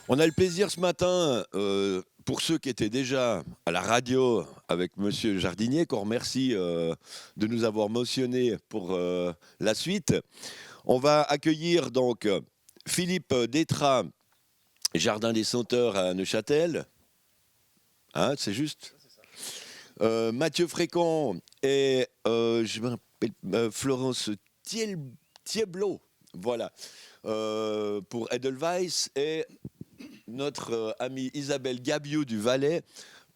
On a le plaisir ce matin, pour ceux qui étaient déjà à la radio avec Monsieur Jardinier, qu'on remercie de nous avoir motionnés pour la suite. On va accueillir donc Philippe Détrat, Jardin des Senteurs à Neuchâtel. Hein, c'est juste. Mathieu Frécon et je m'appelle Florence Thieblot, voilà, pour Edelweiss, et notre amie Isabelle Gabiou du Valais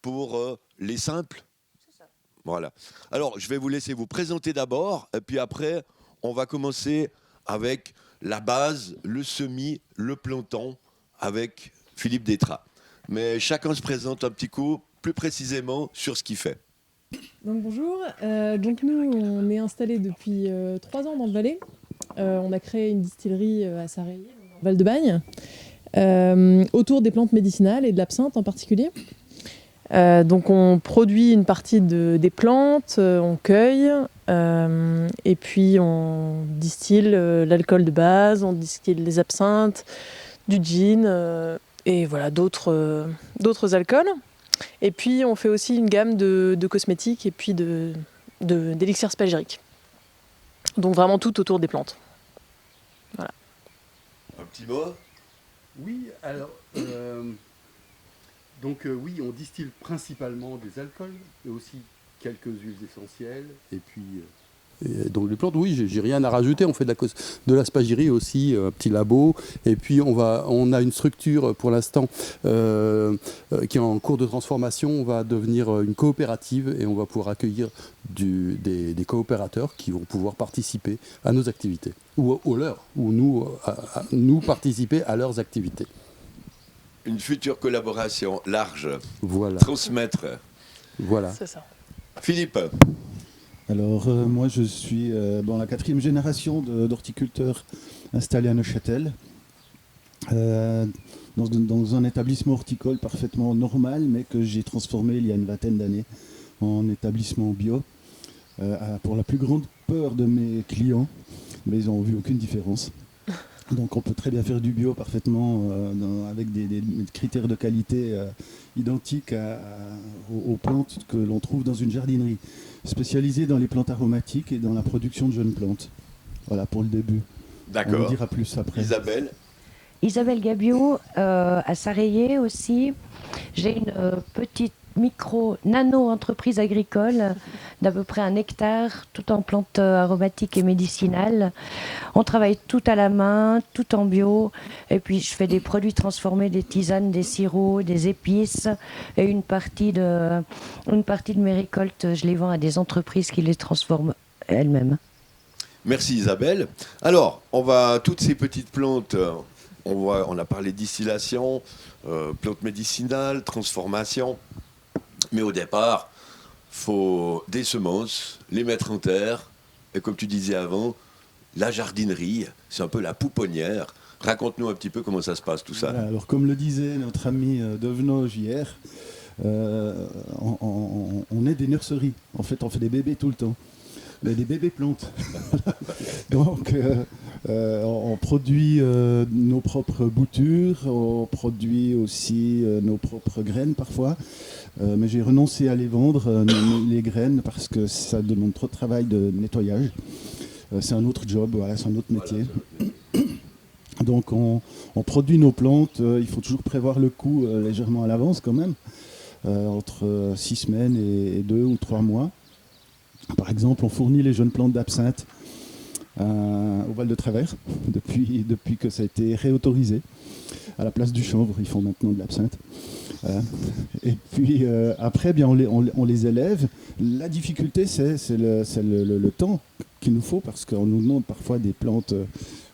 pour les simples. Voilà. Alors, je vais vous laisser vous présenter d'abord, et puis après, on va commencer avec la base, le semis, le planton, avec Philippe Détrat. Mais chacun se présente un petit coup, plus précisément, sur ce qu'il fait. Donc bonjour, donc nous on est installés depuis 3 ans dans le Valais. On a créé une distillerie à Sarreilles, dans le Val-de-Bagne, autour des plantes médicinales et de l'absinthe en particulier. Donc on produit une partie des plantes, on cueille, et puis on distille l'alcool de base, on distille les absinthes, du gin, et voilà d'autres alcools. Et puis on fait aussi une gamme de cosmétiques et puis d'élixirs spagyriques. Donc vraiment tout autour des plantes. Voilà. Un petit mot. Oui, alors, oui, on distille principalement des alcools, mais aussi quelques huiles essentielles, et puis... donc les plantes, oui, j'ai rien à rajouter. On fait de la spagyrie aussi, un petit labo. Et puis on a une structure pour l'instant qui est en cours de transformation. On va devenir une coopérative et on va pouvoir accueillir des coopérateurs qui vont pouvoir participer à nos activités ou nous participer à leurs activités. Une future collaboration large. Voilà. Transmettre. Voilà. C'est ça. Philippe. Alors, moi, je suis la 4e génération d'horticulteurs installés à Neuchâtel, dans un établissement horticole parfaitement normal, mais que j'ai transformé il y a une vingtaine d'années en établissement bio, pour la plus grande peur de mes clients, mais ils n'ont vu aucune différence. Donc on peut très bien faire du bio parfaitement avec des critères de qualité identiques aux plantes que l'on trouve dans une jardinerie spécialisée dans les plantes aromatiques et dans la production de jeunes plantes. Voilà pour le début. D'accord. On en dira plus après. Isabelle Gabiou, à Sarreilles aussi. J'ai une petite nano-entreprise agricole d'à peu près 1 hectare, tout en plantes aromatiques et médicinales. On travaille tout à la main, tout en bio. Et puis je fais des produits transformés, des tisanes, des sirops, des épices. Et une partie de mes récoltes, je les vends à des entreprises qui les transforment elles-mêmes. Merci Isabelle. Alors, toutes ces petites plantes, on a parlé de distillation, plantes médicinales, transformation. Mais au départ, il faut des semences, les mettre en terre, et comme tu disais avant, la jardinerie, c'est un peu la pouponnière. Raconte-nous un petit peu comment ça se passe tout ça. Voilà, alors comme le disait notre ami Devenoge hier, on est des nurseries. En fait, on fait des bébés tout le temps. Des bébés plantes. Donc, on produit nos propres boutures, on produit aussi nos propres graines parfois. Mais j'ai renoncé à les vendre, les graines, parce que ça demande trop de travail de nettoyage. C'est un autre job, voilà, c'est un autre métier. Donc on produit nos plantes, il faut toujours prévoir le coût légèrement à l'avance quand même, entre 6 semaines et 2 ou 3 mois. Par exemple, on fournit les jeunes plantes d'absinthe au Val de Travers, depuis que ça a été réautorisé. À la place du chanvre, ils font maintenant de l'absinthe. Et puis après, bien, on les élève. La difficulté, c'est le temps qu'il nous faut, parce qu'on nous demande parfois des plantes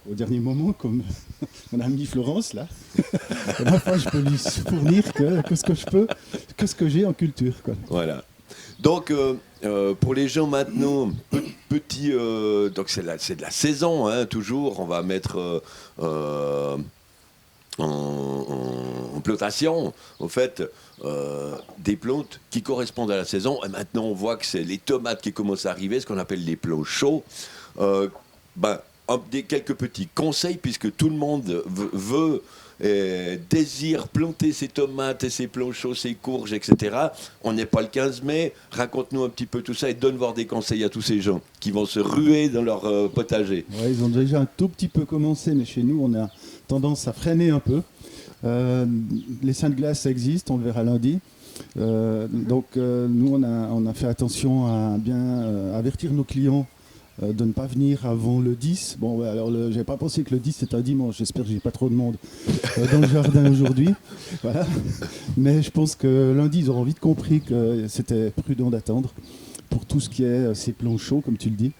au dernier moment, comme mon amie Florence, là. Et parfois, je peux lui fournir que ce que je peux, que ce que j'ai en culture, quoi. Voilà. Donc, pour les gens maintenant, petits, donc c'est de la saison, hein, toujours. On va mettre en plantation, en fait, des plantes qui correspondent à la saison. Et maintenant, on voit que c'est les tomates qui commencent à arriver, ce qu'on appelle les plants chauds. quelques petits conseils, puisque tout le monde veut désire planter ses tomates et ses planchos, ses courges, etc. On n'est pas le 15 mai. Raconte-nous un petit peu tout ça et donne voir des conseils à tous ces gens qui vont se ruer dans leur potager. Ouais, ils ont déjà un tout petit peu commencé, mais chez nous, on a tendance à freiner un peu. Les seins de glace, ça existe, on le verra lundi. Nous, on a fait attention à bien avertir nos clients de ne pas venir avant le 10. Bon, ouais, alors j'avais pas pensé que le 10 c'était un dimanche. J'espère que j'ai pas trop de monde dans le jardin aujourd'hui. Voilà. Mais je pense que lundi, ils auront vite compris que c'était prudent d'attendre pour tout ce qui est ces plants chauds, comme tu le dis.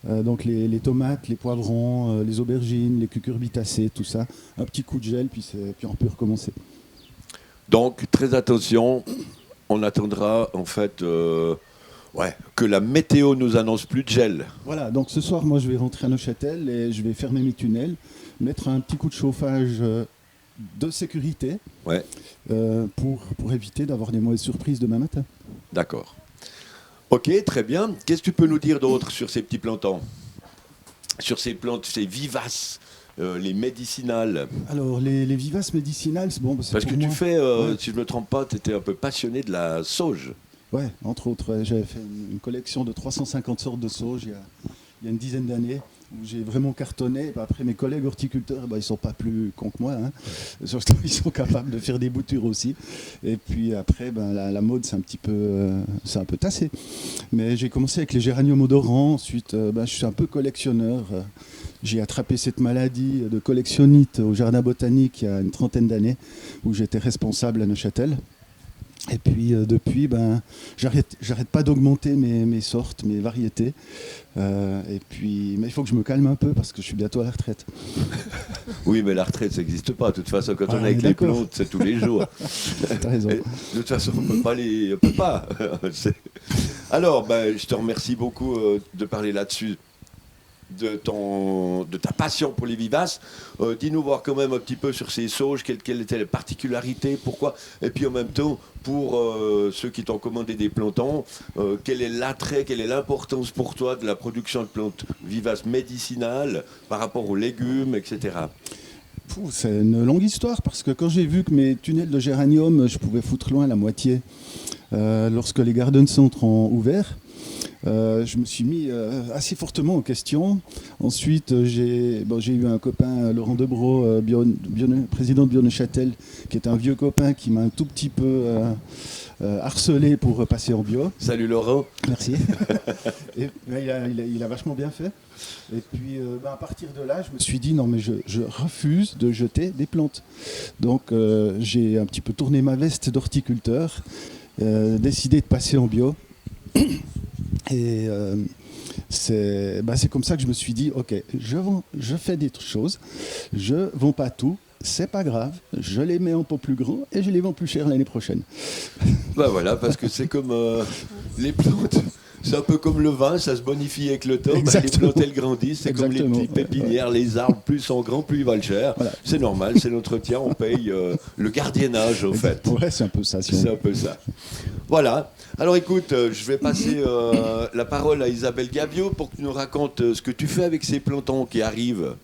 Donc les tomates, les poivrons, les aubergines, les cucurbitacées, tout ça. Un petit coup de gel, puis on peut recommencer. Donc, très attention. On attendra, en fait... que la météo nous annonce plus de gel. Voilà, donc ce soir, moi, je vais rentrer à Neuchâtel et je vais fermer mes tunnels, mettre un petit coup de chauffage de sécurité pour éviter d'avoir des mauvaises surprises demain matin. D'accord. Ok, très bien. Qu'est-ce que tu peux nous dire d'autre sur ces petits plantons? Sur ces plantes, ces vivaces, les médicinales? Alors, les vivaces médicinales, c'est bon. C'est parce que moi. tu fais, si je ne me trompe pas, tu étais un peu passionné de la sauge. Ouais, entre autres, j'avais fait une collection de 350 sortes de sauge il y a une dizaine d'années, où j'ai vraiment cartonné. Après, mes collègues horticulteurs, ils ne sont pas plus cons que moi. Hein. Surtout, ils sont capables de faire des boutures aussi. Et puis après, la mode, c'est un peu tassé. Mais j'ai commencé avec les géraniums odorants. Ensuite, je suis un peu collectionneur. J'ai attrapé cette maladie de collectionnite au jardin botanique il y a une trentaine d'années, où j'étais responsable à Neuchâtel. Et puis depuis, j'arrête pas d'augmenter mes sortes, mes variétés. Mais il faut que je me calme un peu parce que je suis bientôt à la retraite. Oui, mais la retraite, ça n'existe pas. De toute façon, quand on est avec les plantes, c'est tous les jours. T'as raison. De toute façon, on ne peut pas. Alors, je te remercie beaucoup de parler là-dessus. De ta passion pour les vivaces. Dis-nous voir quand même un petit peu sur ces sauges, quelle était la particularité, pourquoi, et puis en même temps, pour ceux qui t'ont commandé des plantons, quel est l'attrait, quelle est l'importance pour toi de la production de plantes vivaces médicinales par rapport aux légumes, etc. C'est une longue histoire, parce que quand j'ai vu que mes tunnels de géranium, je pouvais foutre loin la moitié, lorsque les garden centres ont ouvert, je me suis mis assez fortement en question. Ensuite, j'ai eu un copain, Laurent Debro, président de Bio-Neuchâtel, qui est un vieux copain qui m'a un tout petit peu harcelé pour passer en bio. Salut Laurent. Merci. Il a vachement bien fait. Et puis à partir de là, je me suis dit non mais je refuse de jeter des plantes. Donc j'ai un petit peu tourné ma veste d'horticulteur, décidé de passer en bio. Et c'est comme ça que je me suis dit, ok, je fais des choses, je vends pas tout, c'est pas grave, je les mets en pot plus grand et je les vends plus cher l'année prochaine. Voilà, parce que c'est comme les plantes. C'est un peu comme le vin, ça se bonifie avec le temps. Les plantes, elles grandissent. C'est comme les petites pépinières, les arbres, plus sont grands, plus ils valent cher. Voilà. C'est normal, c'est l'entretien, on paye le gardiennage, au fait. Ouais, c'est un peu ça. C'est un peu ça. Voilà. Alors écoute, je vais passer la parole à Isabelle Gabiot pour que tu nous racontes ce que tu fais avec ces plantons qui arrivent.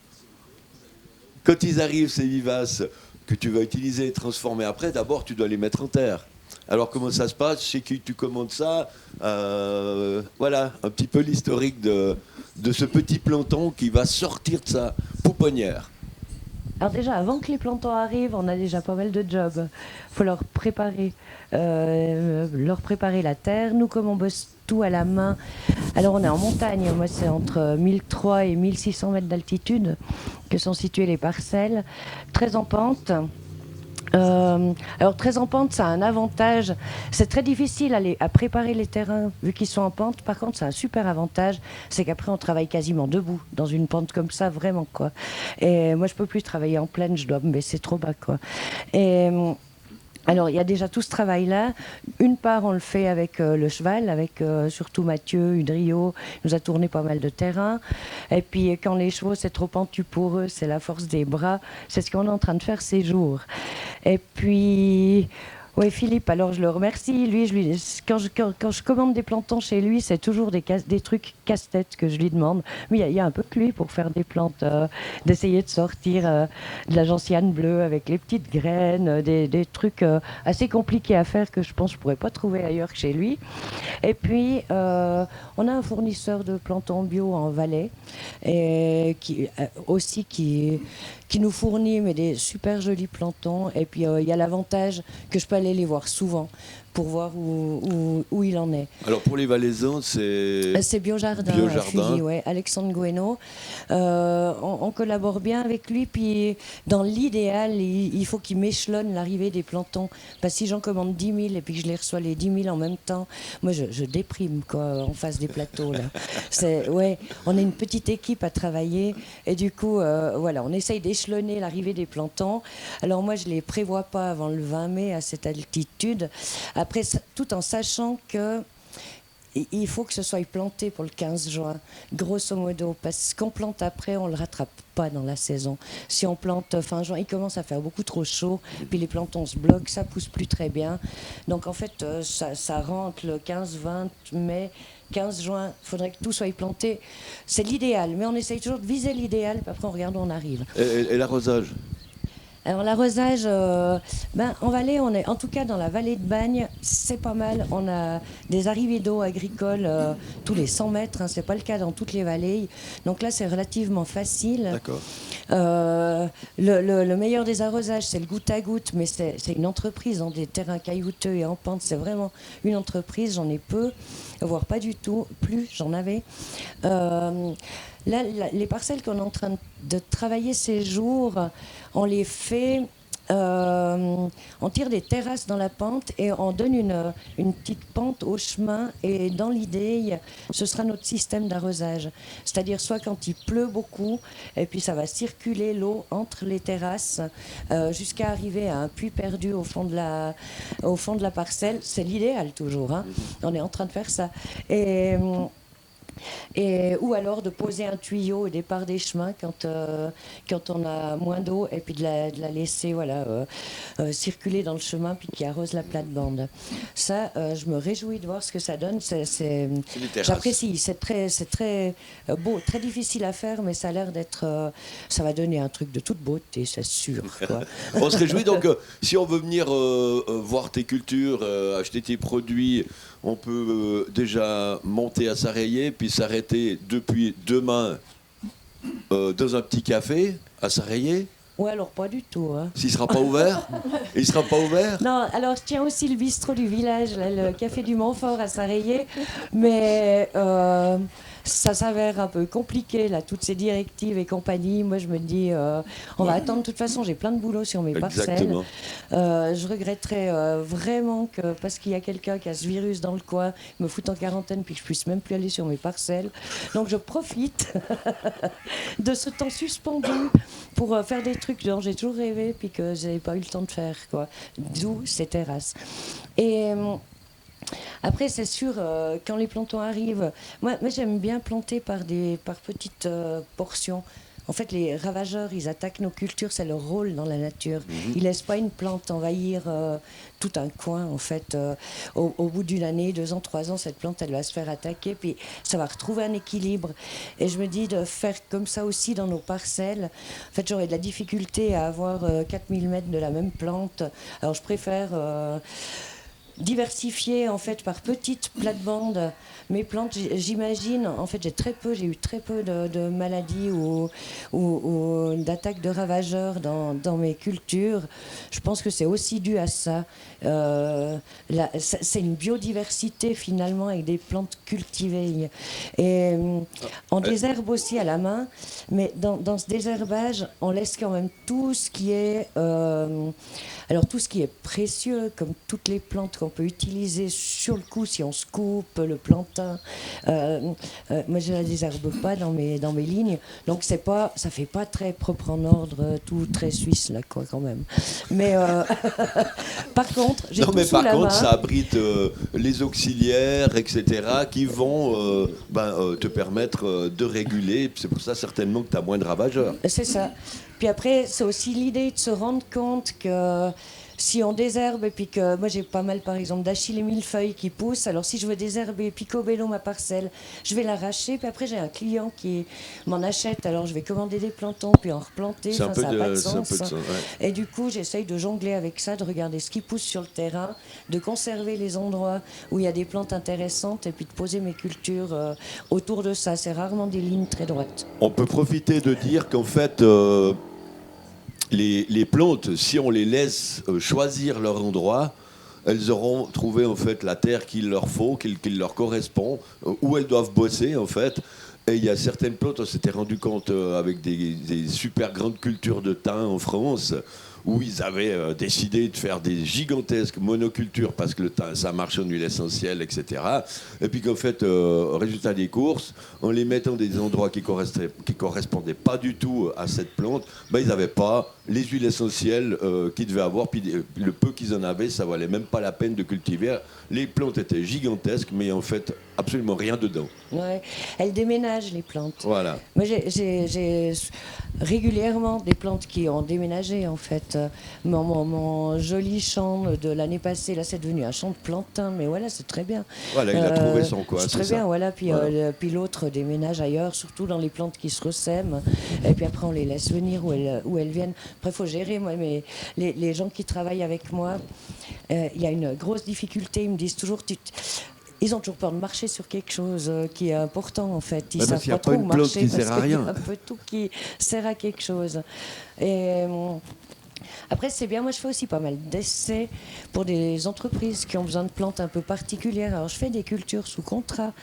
Quand ils arrivent, ces vivaces, que tu vas utiliser et transformer après, d'abord, tu dois les mettre en terre. Alors comment ça se passe? Chez qui tu commandes ça? Voilà, un petit peu l'historique de ce petit planton qui va sortir de sa pouponnière. Alors déjà, avant que les plantons arrivent, on a déjà pas mal de jobs. Il faut leur préparer la terre. Nous, comme on bosse tout à la main, alors on est en montagne. Moi, c'est entre 1300 et 1600 mètres d'altitude que sont situées les parcelles. Très en pente. Alors très en pente, ça a un avantage. C'est très difficile à préparer les terrains vu qu'ils sont en pente. Par contre, c'est un super avantage, c'est qu'après on travaille quasiment debout dans une pente comme ça, vraiment quoi. Et moi, je peux plus travailler en plaine, je dois me baisser trop bas quoi. Et alors, il y a déjà tout ce travail-là. Une part, on le fait avec le cheval, avec surtout Mathieu, Udrio, il nous a tourné pas mal de terrain. Et puis, quand les chevaux, c'est trop pentu pour eux, c'est la force des bras. C'est ce qu'on est en train de faire ces jours. Et puis, Oui, Philippe, alors je le remercie. Lui, quand je commande des plantons chez lui, c'est toujours des trucs casse-tête que je lui demande. Mais il y a un peu que lui pour faire des plantes, d'essayer de sortir de la gentiane bleue avec les petites graines, des trucs assez compliqués à faire que je pense que je ne pourrais pas trouver ailleurs que chez lui. Et puis, on a un fournisseur de plantons bio en Valais, et qui nous fournit mais des super jolis plantons. Et puis, il y a l'avantage que je peux aller les voir souvent pour voir où il en est. Alors pour les Valaisans, C'est Biojardin, Fully, ouais, Alexandre Guénaud. On collabore bien avec lui, puis dans l'idéal, il faut qu'il m'échelonne l'arrivée des plantons. Parce que si j'en commande 10 000 et puis que je les reçois les 10 000 en même temps, moi je déprime quoi, en face des plateaux. Là. Ouais, on est une petite équipe à travailler et du coup, voilà, on essaye d'échelonner l'arrivée des plantons. Alors moi, je ne les prévois pas avant le 20 mai à cette altitude. Après, tout en sachant que il faut que ce soit planté pour le 15 juin, grosso modo, parce qu'on plante après, on ne le rattrape pas dans la saison. Si on plante fin juin, il commence à faire beaucoup trop chaud, puis les plantons se bloquent, ça ne pousse plus très bien. Donc en fait, ça rentre le 15-20 mai, 15 juin, il faudrait que tout soit planté. C'est l'idéal, mais on essaye toujours de viser l'idéal, puis après on regarde où on arrive. Et l'arrosage? Alors l'arrosage, en Valais, on est en tout cas dans la vallée de Bagne, c'est pas mal. On a des arrivées d'eau agricoles tous les 100 mètres, hein, c'est pas le cas dans toutes les vallées. Donc là, c'est relativement facile. D'accord. Le meilleur des arrosages, c'est le goutte à goutte, mais c'est une entreprise dans des terrains caillouteux et en pente. C'est vraiment une entreprise, j'en ai peu, voire pas du tout, plus j'en avais. Là, les parcelles qu'on est en train de travailler ces jours, on les fait, on tire des terrasses dans la pente et on donne une petite pente au chemin. Et dans l'idée, ce sera notre système d'arrosage. C'est-à-dire soit quand il pleut beaucoup, et puis ça va circuler l'eau entre les terrasses jusqu'à arriver à un puits perdu au fond de la parcelle. C'est l'idéal toujours, hein. On est en train de faire ça. Ou alors de poser un tuyau au départ des chemins quand on a moins d'eau et puis de la laisser circuler dans le chemin puis qui arrose la plate-bande. Ça, je me réjouis de voir ce que ça donne. J'apprécie. C'est très beau, très difficile à faire, mais ça a l'air d'être. Ça va donner un truc de toute beauté, c'est sûr. Quoi. On se réjouit donc, si on veut venir voir tes cultures, acheter tes produits, on peut déjà monter à Sarayé, puis s'arrêter depuis demain dans un petit café à Sarayé. Ouais, alors pas du tout. Hein. S'il ne sera pas ouvert? Il sera pas ouvert? Non, alors je tiens aussi le bistrot du village, là, le café du Montfort à Sarayé, mais ça s'avère un peu compliqué, là, toutes ces directives et compagnie. Moi, je me dis, on va attendre. De toute façon, j'ai plein de boulot sur mes parcelles. Je regretterais vraiment que, parce qu'il y a quelqu'un qui a ce virus dans le coin, me foute en quarantaine puis que je puisse même plus aller sur mes parcelles. Donc, je profite de ce temps suspendu pour faire des trucs dont j'ai toujours rêvé puis que je n'avais pas eu le temps de faire, quoi. D'où ces terrasses. Et après, c'est sûr, quand les plantons arrivent, moi j'aime bien planter par petites portions. En fait, les ravageurs, ils attaquent nos cultures, c'est leur rôle dans la nature. Ils ne laissent pas une plante envahir tout un coin, en fait. Au bout d'une année, 2 ans, 3 ans, cette plante, elle va se faire attaquer, puis ça va retrouver un équilibre. Et je me dis de faire comme ça aussi dans nos parcelles. En fait, j'aurais de la difficulté à avoir 4000 mètres de la même plante. Alors, je préfère diversifier en fait par petites plates-bandes mes plantes. J'imagine, en fait j'ai eu très peu de maladies ou d'attaques de ravageurs dans mes cultures. Je pense que c'est aussi dû à ça. C'est une biodiversité finalement avec des plantes cultivées. Et on désherbe aussi à la main, mais dans ce désherbage, on laisse quand même tout ce qui est tout ce qui est précieux, comme toutes les plantes qu'on peut utiliser sur le coup si on se coupe le plantain. Moi, je ne la désherbe pas dans mes lignes, donc ça fait pas très propre en ordre, tout très suisse là, quoi, quand même. Mais par contre, j'ai tout sous la main. Ça abrite les auxiliaires, etc., qui vont te permettre de réguler. C'est pour ça certainement que tu as moins de ravageurs. C'est ça. Puis après, c'est aussi l'idée de se rendre compte que si on désherbe et puis que moi j'ai pas mal par exemple d'achille et millefeuilles qui poussent, alors si je veux désherber picobello ma parcelle, je vais l'arracher, puis après j'ai un client qui m'en achète, alors je vais commander des plantons puis en replanter, C'est un peu ça n'a pas de de, c'est un sens. peu de ça, ouais. Et du coup j'essaye de jongler avec ça, de regarder ce qui pousse sur le terrain, de conserver les endroits où il y a des plantes intéressantes et puis de poser mes cultures autour de ça. C'est rarement des lignes très droites. On peut profiter de dire qu'en fait, les plantes, si on les laisse choisir leur endroit, elles auront trouvé en fait la terre qu'il leur faut, qu'il leur correspond, où elles doivent bosser en fait. Et il y a certaines plantes, on s'était rendu compte avec des super grandes cultures de thym en France, où ils avaient décidé de faire des gigantesques monocultures parce que le thym, ça marche en huile essentielle, etc. Et puis qu'en fait, résultat des courses, en les mettant dans des endroits qui correspondaient pas du tout à cette plante, ben, ils n'avaient pas les huiles essentielles qu'ils devaient avoir. Puis le peu qu'ils en avaient, ça valait même pas la peine de cultiver. Les plantes étaient gigantesques, mais en fait, absolument rien dedans. Ouais. Elles déménagent les plantes. Voilà. Moi, j'ai régulièrement des plantes qui ont déménagé en fait. Mon joli champ de l'année passée, là, c'est devenu un champ de plantain, mais voilà, c'est très bien. Voilà, il a trouvé son coin, c'est c'est très ça. bien, voilà. Puis, Voilà. puis l'autre déménage ailleurs, surtout dans les plantes qui se ressèment. Et puis après, on les laisse venir où elles viennent. Après, il faut gérer, moi, mais les gens qui travaillent avec moi, il y a une grosse difficulté. Ils me disent toujours, ils ont toujours peur de marcher sur quelque chose qui est important en fait. Ils Ouais, savent parce qu'il y a pas trop pas où une plante marcher qui sert à parce qu'il y a rien. un peu tout qui sert à quelque chose. Et après c'est bien, moi je fais aussi pas mal d'essais pour des entreprises qui ont besoin de plantes un peu particulières. Alors je fais des cultures sous contrat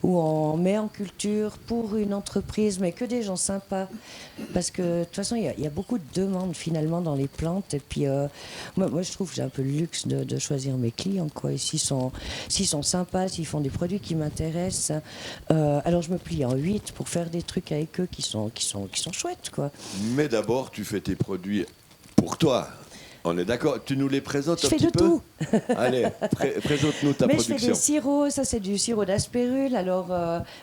où on met en culture pour une entreprise, mais que des gens sympas. Parce que de toute façon, il y a beaucoup de demandes finalement dans les plantes. Et puis, moi, je trouve que j'ai un peu le luxe de choisir mes clients, quoi. Et s'ils sont sympas, s'ils font des produits qui m'intéressent, alors je me plie en 8 pour faire des trucs avec eux qui sont chouettes, quoi. Mais d'abord, tu fais tes produits pour toi. On est d'accord. Tu nous les présentes Je un fais petit de peu tout. Allez, présente-nous ta Mais je fais production. des sirops, ça c'est du sirop d'aspérule. Alors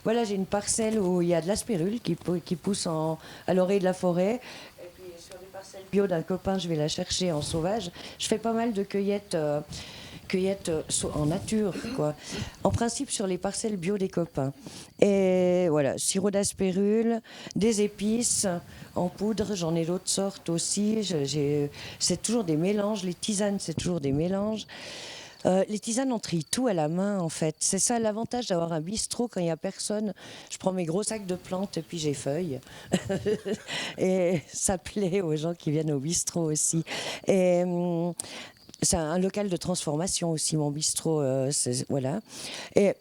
voilà, j'ai une parcelle où il y a de l'aspérule qui pousse à l'orée de la forêt. Et puis sur des parcelles bio d'un copain, je vais la chercher en sauvage. Je fais pas mal de cueillettes en nature, quoi. En principe sur les parcelles bio des copains. Et voilà, sirop d'aspérule, des épices en poudre, j'en ai d'autres sortes aussi. C'est toujours des mélanges, les tisanes, c'est toujours des mélanges. Les tisanes, on trie tout à la main, en fait. C'est ça l'avantage d'avoir un bistrot quand il n'y a personne. Je prends mes gros sacs de plantes et puis j'effeuille. Et ça plaît aux gens qui viennent au bistrot aussi. Et c'est un local de transformation aussi, mon bistrot. Voilà. Et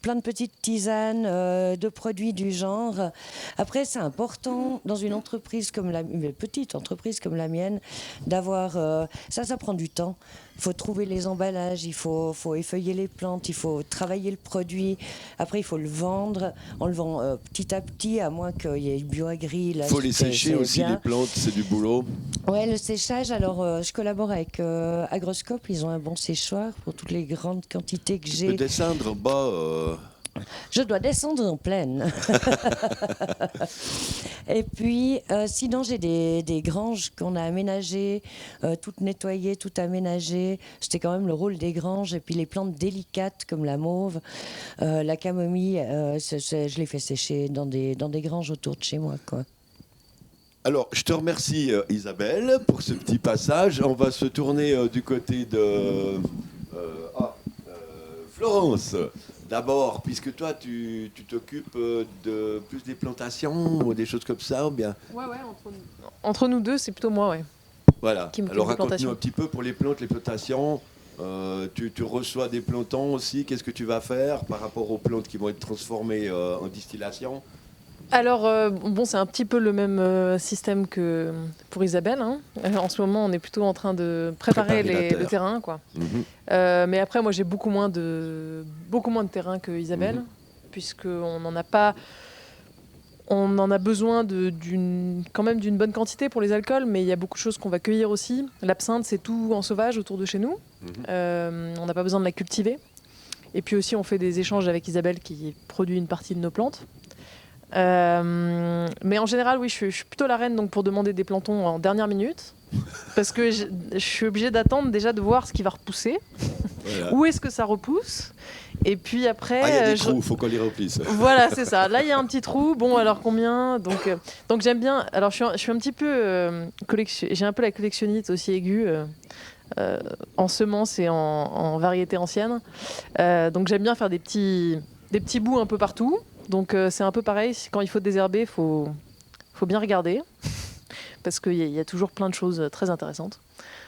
plein de petites tisanes, de produits du genre. Après, c'est important dans une entreprise comme une petite entreprise comme la mienne, d'avoir ça prend du temps. Il faut trouver les emballages, il faut effeuiller les plantes, il faut travailler le produit. Après, il faut le vendre. On le vend petit à petit, à moins qu'il y ait le bioagri. Il faut les sécher aussi, les plantes, c'est du boulot. Ouais, le séchage. Alors, je collabore avec Agroscope. Ils ont un bon séchoir pour toutes les grandes quantités que Tu peux j'ai. descendre en bas. Je dois descendre en plaine. Et puis, sinon, j'ai des granges qu'on a aménagées, toutes nettoyées, toutes aménagées. C'était quand même le rôle des granges. Et puis, les plantes délicates comme la mauve, la camomille, je les fais sécher dans des granges autour de chez moi, quoi. Alors, je te remercie Isabelle pour ce petit passage. On va se tourner du côté de Florence. D'abord, puisque toi, tu t'occupes de plus des plantations ou des choses comme ça, ou bien Ouais, entre nous deux, c'est plutôt moi, ouais. voilà. Qui m'occupe Alors, des raconte-nous plantations. un petit peu pour les plantes, les plantations. Tu reçois des plantons aussi. Qu'est-ce que tu vas faire par rapport aux plantes qui vont être transformées en distillation? Alors, bon, c'est un petit peu le même système que pour Isabelle, hein. En ce moment, on est plutôt en train de préparer Préparer la terre. le terrain, quoi. Mhm. Mais après, moi, j'ai beaucoup moins de terrain que Isabelle, puisqu'on n'en a pas. On en a besoin quand même d'une bonne quantité pour les alcools, mais il y a beaucoup de choses qu'on va cueillir aussi. L'absinthe, c'est tout en sauvage autour de chez nous. On n'a pas besoin de la cultiver. Et puis aussi, on fait des échanges avec Isabelle qui produit une partie de nos plantes. Mais en général, oui, je suis plutôt la reine donc, pour demander des plantons en dernière minute. parce que je suis obligée d'attendre déjà de voir ce qui va repousser. Voilà. Où est-ce que ça repousse? Et puis après... Ah, il y a des trous, il faut qu'on les remplisse. Voilà, c'est ça. Là, il y a un petit trou. Bon, alors combien? Donc j'aime bien... Alors, je suis un petit peu... J'ai un peu la collectionnite aussi aiguë. En semences et en variétés anciennes. Donc j'aime bien faire des petits bouts un peu partout. Donc c'est un peu pareil, quand il faut désherber, il faut bien regarder. Parce qu'il y a toujours plein de choses très intéressantes.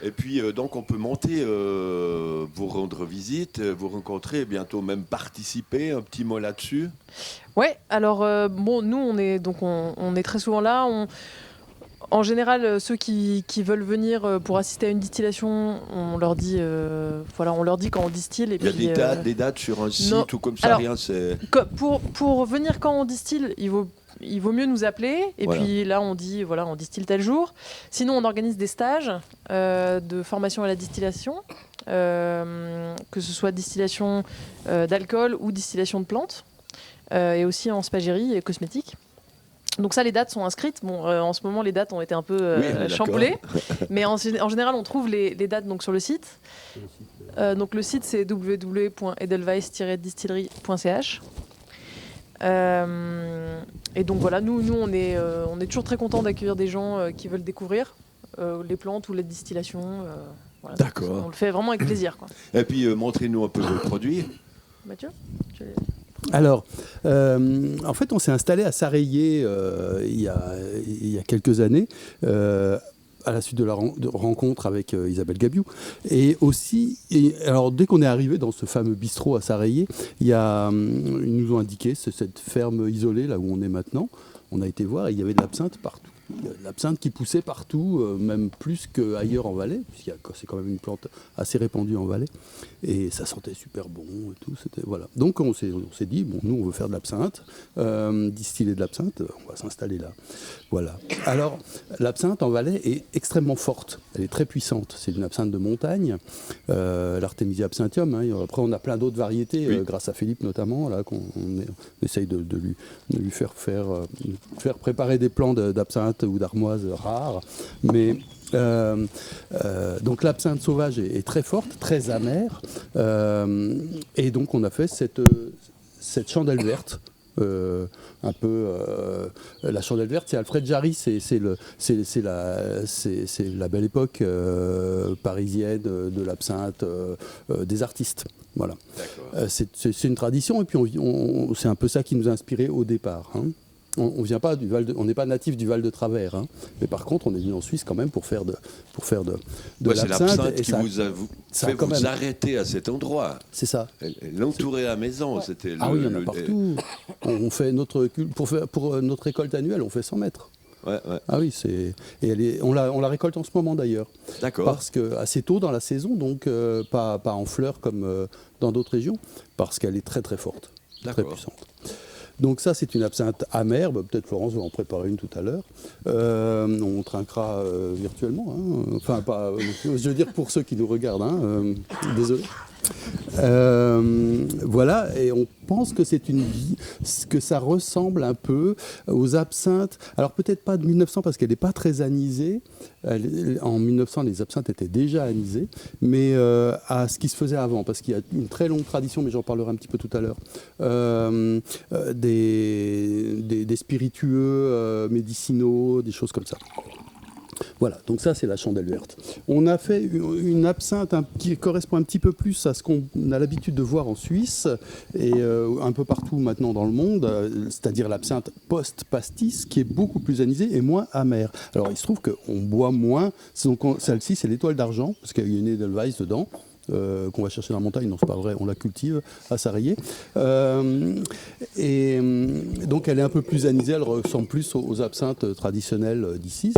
Et puis, donc, on peut monter, vous rendre visite, vous rencontrer, bientôt même participer. Un petit mot là-dessus. Ouais, alors, bon, nous, on est très souvent là. En général, ceux qui veulent venir pour assister à une distillation, on leur dit quand on distille. Et Il y a puis, des dates sur un site non. ou comme ça, Alors, rien, c'est... Pour venir quand on distille, il vaut mieux nous appeler. Et Voilà. puis là, on dit, voilà, on distille tel jour. Sinon, on organise des stages de formation à la distillation, que ce soit distillation d'alcool ou distillation de plantes, et aussi en spagyrie et cosmétique. Donc ça, les dates sont inscrites. Bon, en ce moment, les dates ont été un peu Oui, on est chamboulées. Mais en général, on trouve les dates donc, sur le site. Donc le site, c'est www.edelweiss-distillerie.ch. Et donc voilà, nous on est toujours très contents d'accueillir des gens qui veulent découvrir les plantes ou les distillations. Voilà. D'accord. On le fait vraiment avec plaisir, quoi. Et puis, montrez-nous un peu vos produits. Mathieu, Alors, en fait, on s'est installé à Sarayé il y a quelques années, à la suite de la rencontre avec Isabelle Gabiou. Et aussi, alors dès qu'on est arrivé dans ce fameux bistrot à Sarayé, ils nous ont indiqué cette ferme isolée, là où on est maintenant. On a été voir et il y avait de l'absinthe partout. Il y a de l'absinthe qui poussait partout, même plus qu'ailleurs en Valais, puisque c'est quand même une plante assez répandue en Valais. Et ça sentait super bon et tout. Voilà. Donc on s'est dit, bon, nous on veut faire de l'absinthe, distiller de l'absinthe, on va s'installer là. Voilà. Alors l'absinthe en Valais est extrêmement forte, elle est très puissante. C'est une absinthe de montagne, l'Artemisia absinthium. Hein. Après on a plein d'autres variétés, Oui. grâce à Philippe notamment, là, qu'on essaye de lui faire préparer des plants d'absinthe ou d'armoise rares. Mais donc l'absinthe sauvage est très forte, très amère, et donc on a fait cette chandelle verte. Un peu la chandelle verte, c'est Alfred Jarry, c'est la belle époque parisienne de l'absinthe, des artistes. Voilà. C'est une tradition, et puis c'est un peu ça qui nous a inspiré au départ. Hein. On vient pas on n'est pas natif du Val de Travers, hein. Mais par contre, on est venu en Suisse quand même pour faire de Ouais, c'est l'absinthe. l'absinthe qui ça vous a ça fait quand vous même- arrêter à cet endroit. C'est ça. Elle entourait la maison. C'était Ah oui, il y en a partout. On fait pour notre récolte annuelle, on fait 100 mètres. Ouais. Ah oui, on la récolte en ce moment d'ailleurs. D'accord. Parce que assez tôt dans la saison, donc pas en fleurs comme dans d'autres régions, parce qu'elle est très très forte, très D'accord. puissante. Donc ça, c'est une absinthe amère. Peut-être Florence va en préparer une tout à l'heure. On trinquera virtuellement. Hein. Enfin, pas. Je veux dire pour ceux qui nous regardent. Hein. Désolé. Voilà, et on pense que que ça ressemble un peu aux absinthes. Alors peut-être pas de 1900 parce qu'elle n'est pas très anisée. En 1900, les absinthes étaient déjà anisées, mais à ce qui se faisait avant, parce qu'il y a une très longue tradition, mais j'en parlerai un petit peu tout à l'heure, des spiritueux médicinaux, des choses comme ça. Voilà, donc ça c'est la chandelle verte. On a fait une absinthe qui correspond un petit peu plus à ce qu'on a l'habitude de voir en Suisse et un peu partout maintenant dans le monde, c'est-à-dire l'absinthe post-pastis qui est beaucoup plus anisée et moins amère. Alors il se trouve qu'on boit moins, donc celle-ci c'est l'étoile d'argent, parce qu'il y a une Edelweiss dedans. Qu'on va chercher dans la montagne, non c'est pas vrai, on la cultive à Sarayé. Et donc elle est un peu plus anisée, elle ressemble plus aux absinthes traditionnelles d'ici.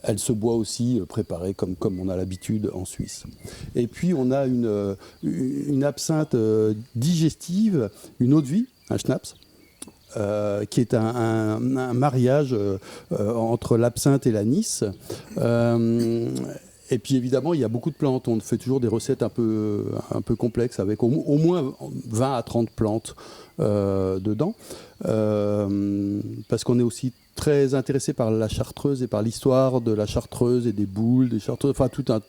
Elle se boit aussi préparée comme on a l'habitude en Suisse. Et puis on a une absinthe digestive, une eau de vie, un schnapps, qui est un mariage entre l'absinthe et l'anis. Et puis évidemment, il y a beaucoup de plantes. On fait toujours des recettes un peu complexes avec au moins 20 à 30 plantes dedans. Parce qu'on est aussi très intéressé par la chartreuse et par l'histoire de la chartreuse et des boules, des chartreuses, enfin tout un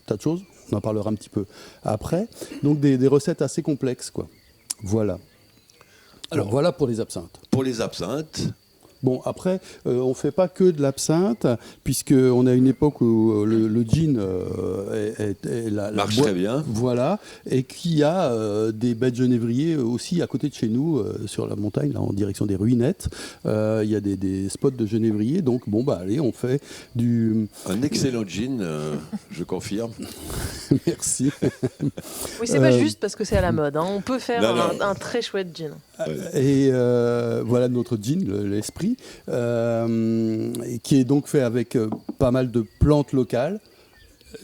tas de choses. On en parlera un petit peu après. Donc des recettes assez complexes, quoi. Voilà. Alors voilà pour les absinthes. Pour les absinthes, Bon, après, on ne fait pas que de l'absinthe, puisqu'on a une époque où le gin est la marche boîte- très bien. Voilà, et qu'il y a des baies de genévrier aussi à côté de chez nous, sur la montagne, là, en direction des Ruinettes. Il y a des spots de genévrier, donc bon, bah allez, on fait du... Un excellent gin, je confirme. Merci. Oui, c'est pas juste parce que c'est à la mode. Hein. On peut faire Non, non. un très chouette gin. Et voilà notre gin, l'esprit, et qui est donc fait avec pas mal de plantes locales,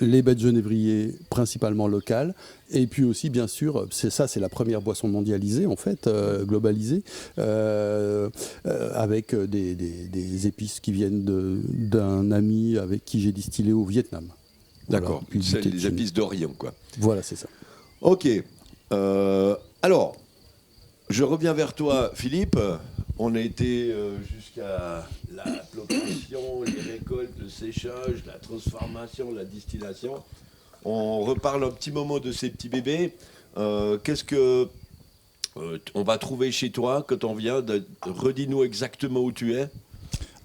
les baies de genévrier principalement locales, et puis aussi bien sûr, c'est la première boisson mondialisée en fait, globalisée, avec des épices qui viennent d'un ami avec qui j'ai distillé au Vietnam. D'accord, Voilà, c'est une les épices d'Orient, quoi. Voilà, c'est ça. Ok. Alors, je reviens vers toi, Philippe. On a été jusqu'à la plantation, les récoltes, le séchage, la transformation, la distillation. On reparle un petit moment de ces petits bébés. Qu'est-ce que on va trouver chez toi quand on vient? Redis-nous exactement où tu es.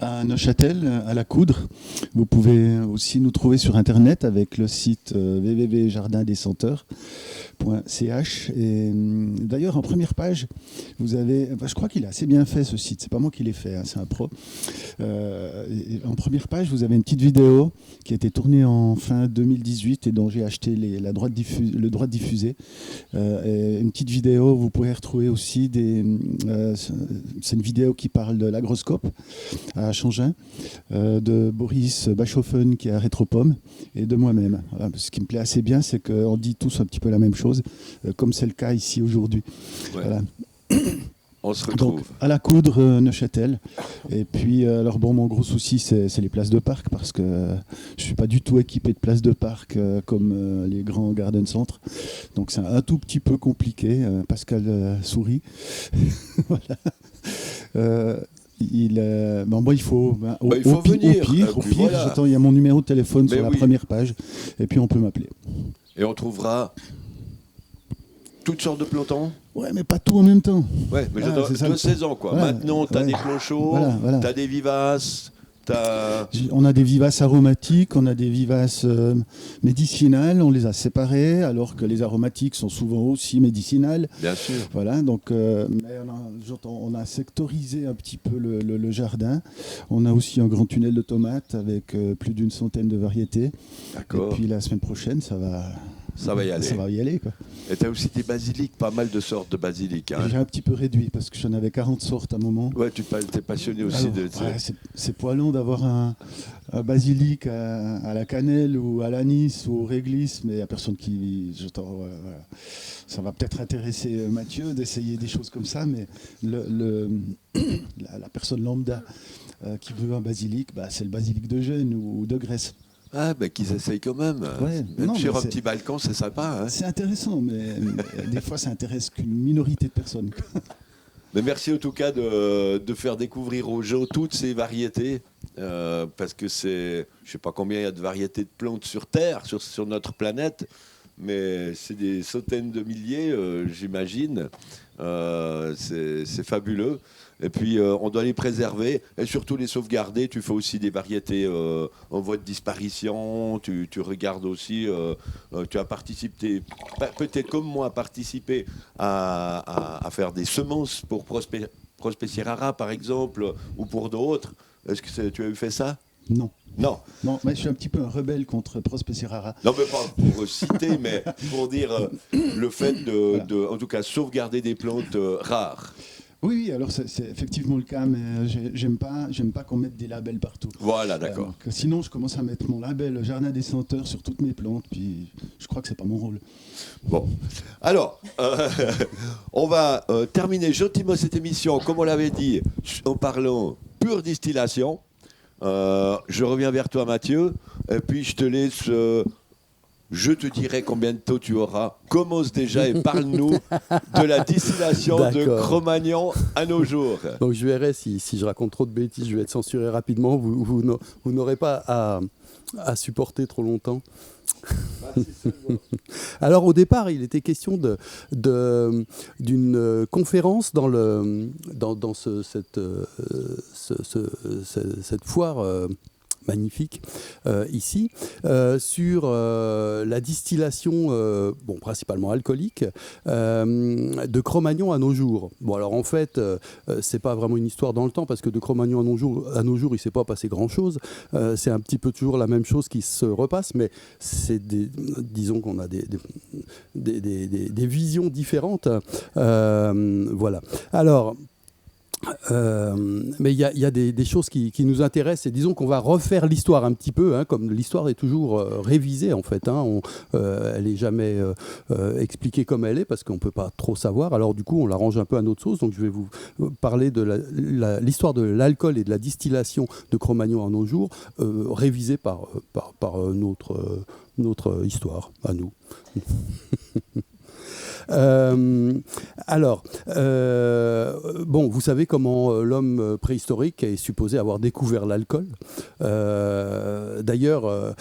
À Neuchâtel, à la Coudre. Vous pouvez aussi nous trouver sur Internet avec le site www.jardindessenteurs.ch. Et d'ailleurs, en première page, vous avez... je crois qu'il est assez bien fait, ce site. C'est pas moi qui l'ai fait, hein, c'est un pro. En première page, vous avez une petite vidéo qui a été tournée en fin 2018 et dont j'ai acheté le droit de diffuser. Et une petite vidéo, vous pouvez retrouver aussi c'est une vidéo qui parle de l'agroscope à Changin, de Boris Bachofen qui est à Rétropome, et de moi-même. Voilà. Ce qui me plaît assez bien, c'est qu'on dit tous un petit peu la même chose, comme c'est le cas ici aujourd'hui. Ouais. Voilà. On se retrouve. Donc, à la Coudre, Neuchâtel. Et puis, alors bon, mon gros souci, c'est les places de parc, parce que je ne suis pas du tout équipé de places de parc comme les grands garden centres. Donc, c'est un tout petit peu compliqué. Pascal sourit. Voilà. Il faut, il faut venir. Au Puis pire, voilà. j'attends, il y a mon numéro de téléphone Mais sur la oui. première page, et puis on peut m'appeler. Et on trouvera toutes sortes de plantons. Ouais, mais pas tout en même temps. Ouais, mais Voilà, c'est ça de le- saison, quoi. Voilà, Maintenant, tu as ouais. des plants chauds, Voilà. tu as des vivaces, On a des vivaces aromatiques, on a des vivaces médicinales, on les a séparées, alors que les aromatiques sont souvent aussi médicinales. bien sûr. Voilà, donc mais on a sectorisé un petit peu le jardin. On a aussi un grand tunnel de tomates avec plus d'une centaine de variétés. D'accord. Et puis la semaine prochaine, ça va Ça va y aller. Ça va y aller, quoi. Et tu as aussi des basiliques, pas mal de sortes de basiliques. Hein. J'ai un petit peu réduit parce que j'en avais 40 sortes à un moment. Ouais, tu es passionné aussi Alors, de. ouais, c'est poilant d'avoir un basilic à la cannelle ou à l'anis ou au réglisse, mais il n'y a personne qui... voilà. Ça va peut-être intéresser Mathieu d'essayer des choses comme ça, mais la personne lambda qui veut un basilic, c'est le basilic de Gênes ou de Grèce. Ah, ben qu'ils essayent quand même. Ouais, Même non, sur mais un c'est- petit balcon, c'est sympa. Hein. C'est intéressant, mais des fois ça intéresse qu'une minorité de personnes. Mais merci en tout cas de faire découvrir aux gens toutes ces variétés. Parce que c'est, je ne sais pas combien il y a de variétés de plantes sur Terre, sur notre planète, mais c'est des centaines de milliers, j'imagine. C'est fabuleux. Et puis, on doit les préserver et surtout les sauvegarder. Tu fais aussi des variétés en voie de disparition. Tu regardes aussi, tu as participé, peut-être comme moi, participé à faire des semences pour Prospecirara, par exemple, ou pour d'autres. Est-ce que tu as eu fait ça? Non. Non. Non, mais je suis un petit peu un rebelle contre Prospecirara. Non, mais pas pour citer, mais pour dire le fait de, en tout cas, sauvegarder des plantes rares. Oui, alors c'est effectivement le cas, mais j'aime pas qu'on mette des labels partout. Voilà, d'accord. Donc, sinon, je commence à mettre mon label Jardin des Senteurs sur toutes mes plantes, puis je crois que c'est pas mon rôle. Bon, alors, on va terminer gentiment cette émission, comme on l'avait dit, en parlant pure distillation. Je reviens vers toi, Mathieu, et puis je te laisse Je te dirai combien de taux tu auras. Commence déjà et parle-nous de la distillation de D'accord. Cro-Magnon à nos jours. Donc je verrai si je raconte trop de bêtises, je vais être censuré rapidement. Vous n'aurez pas à supporter trop longtemps. Alors au départ, il était question d'une conférence dans cette foire magnifique ici sur la distillation, principalement alcoolique, de Cro-Magnon à nos jours. Bon alors en fait, c'est pas vraiment une histoire dans le temps parce que de Cro-Magnon à nos jours, il s'est pas passé grand-chose. C'est un petit peu toujours la même chose qui se repasse, mais disons qu'on a des visions différentes. Voilà. Alors. Mais il y a des choses qui nous intéressent et disons qu'on va refaire l'histoire un petit peu, hein, comme l'histoire est toujours révisée en fait, hein, elle n'est jamais expliquée comme elle est parce qu'on ne peut pas trop savoir, alors du coup on l'arrange un peu à notre sauce, donc je vais vous parler de l'histoire de l'alcool et de la distillation de Cro-Magnon à nos jours, révisée par notre histoire à nous. Vous savez comment l'homme préhistorique est supposé avoir découvert l'alcool. D'ailleurs,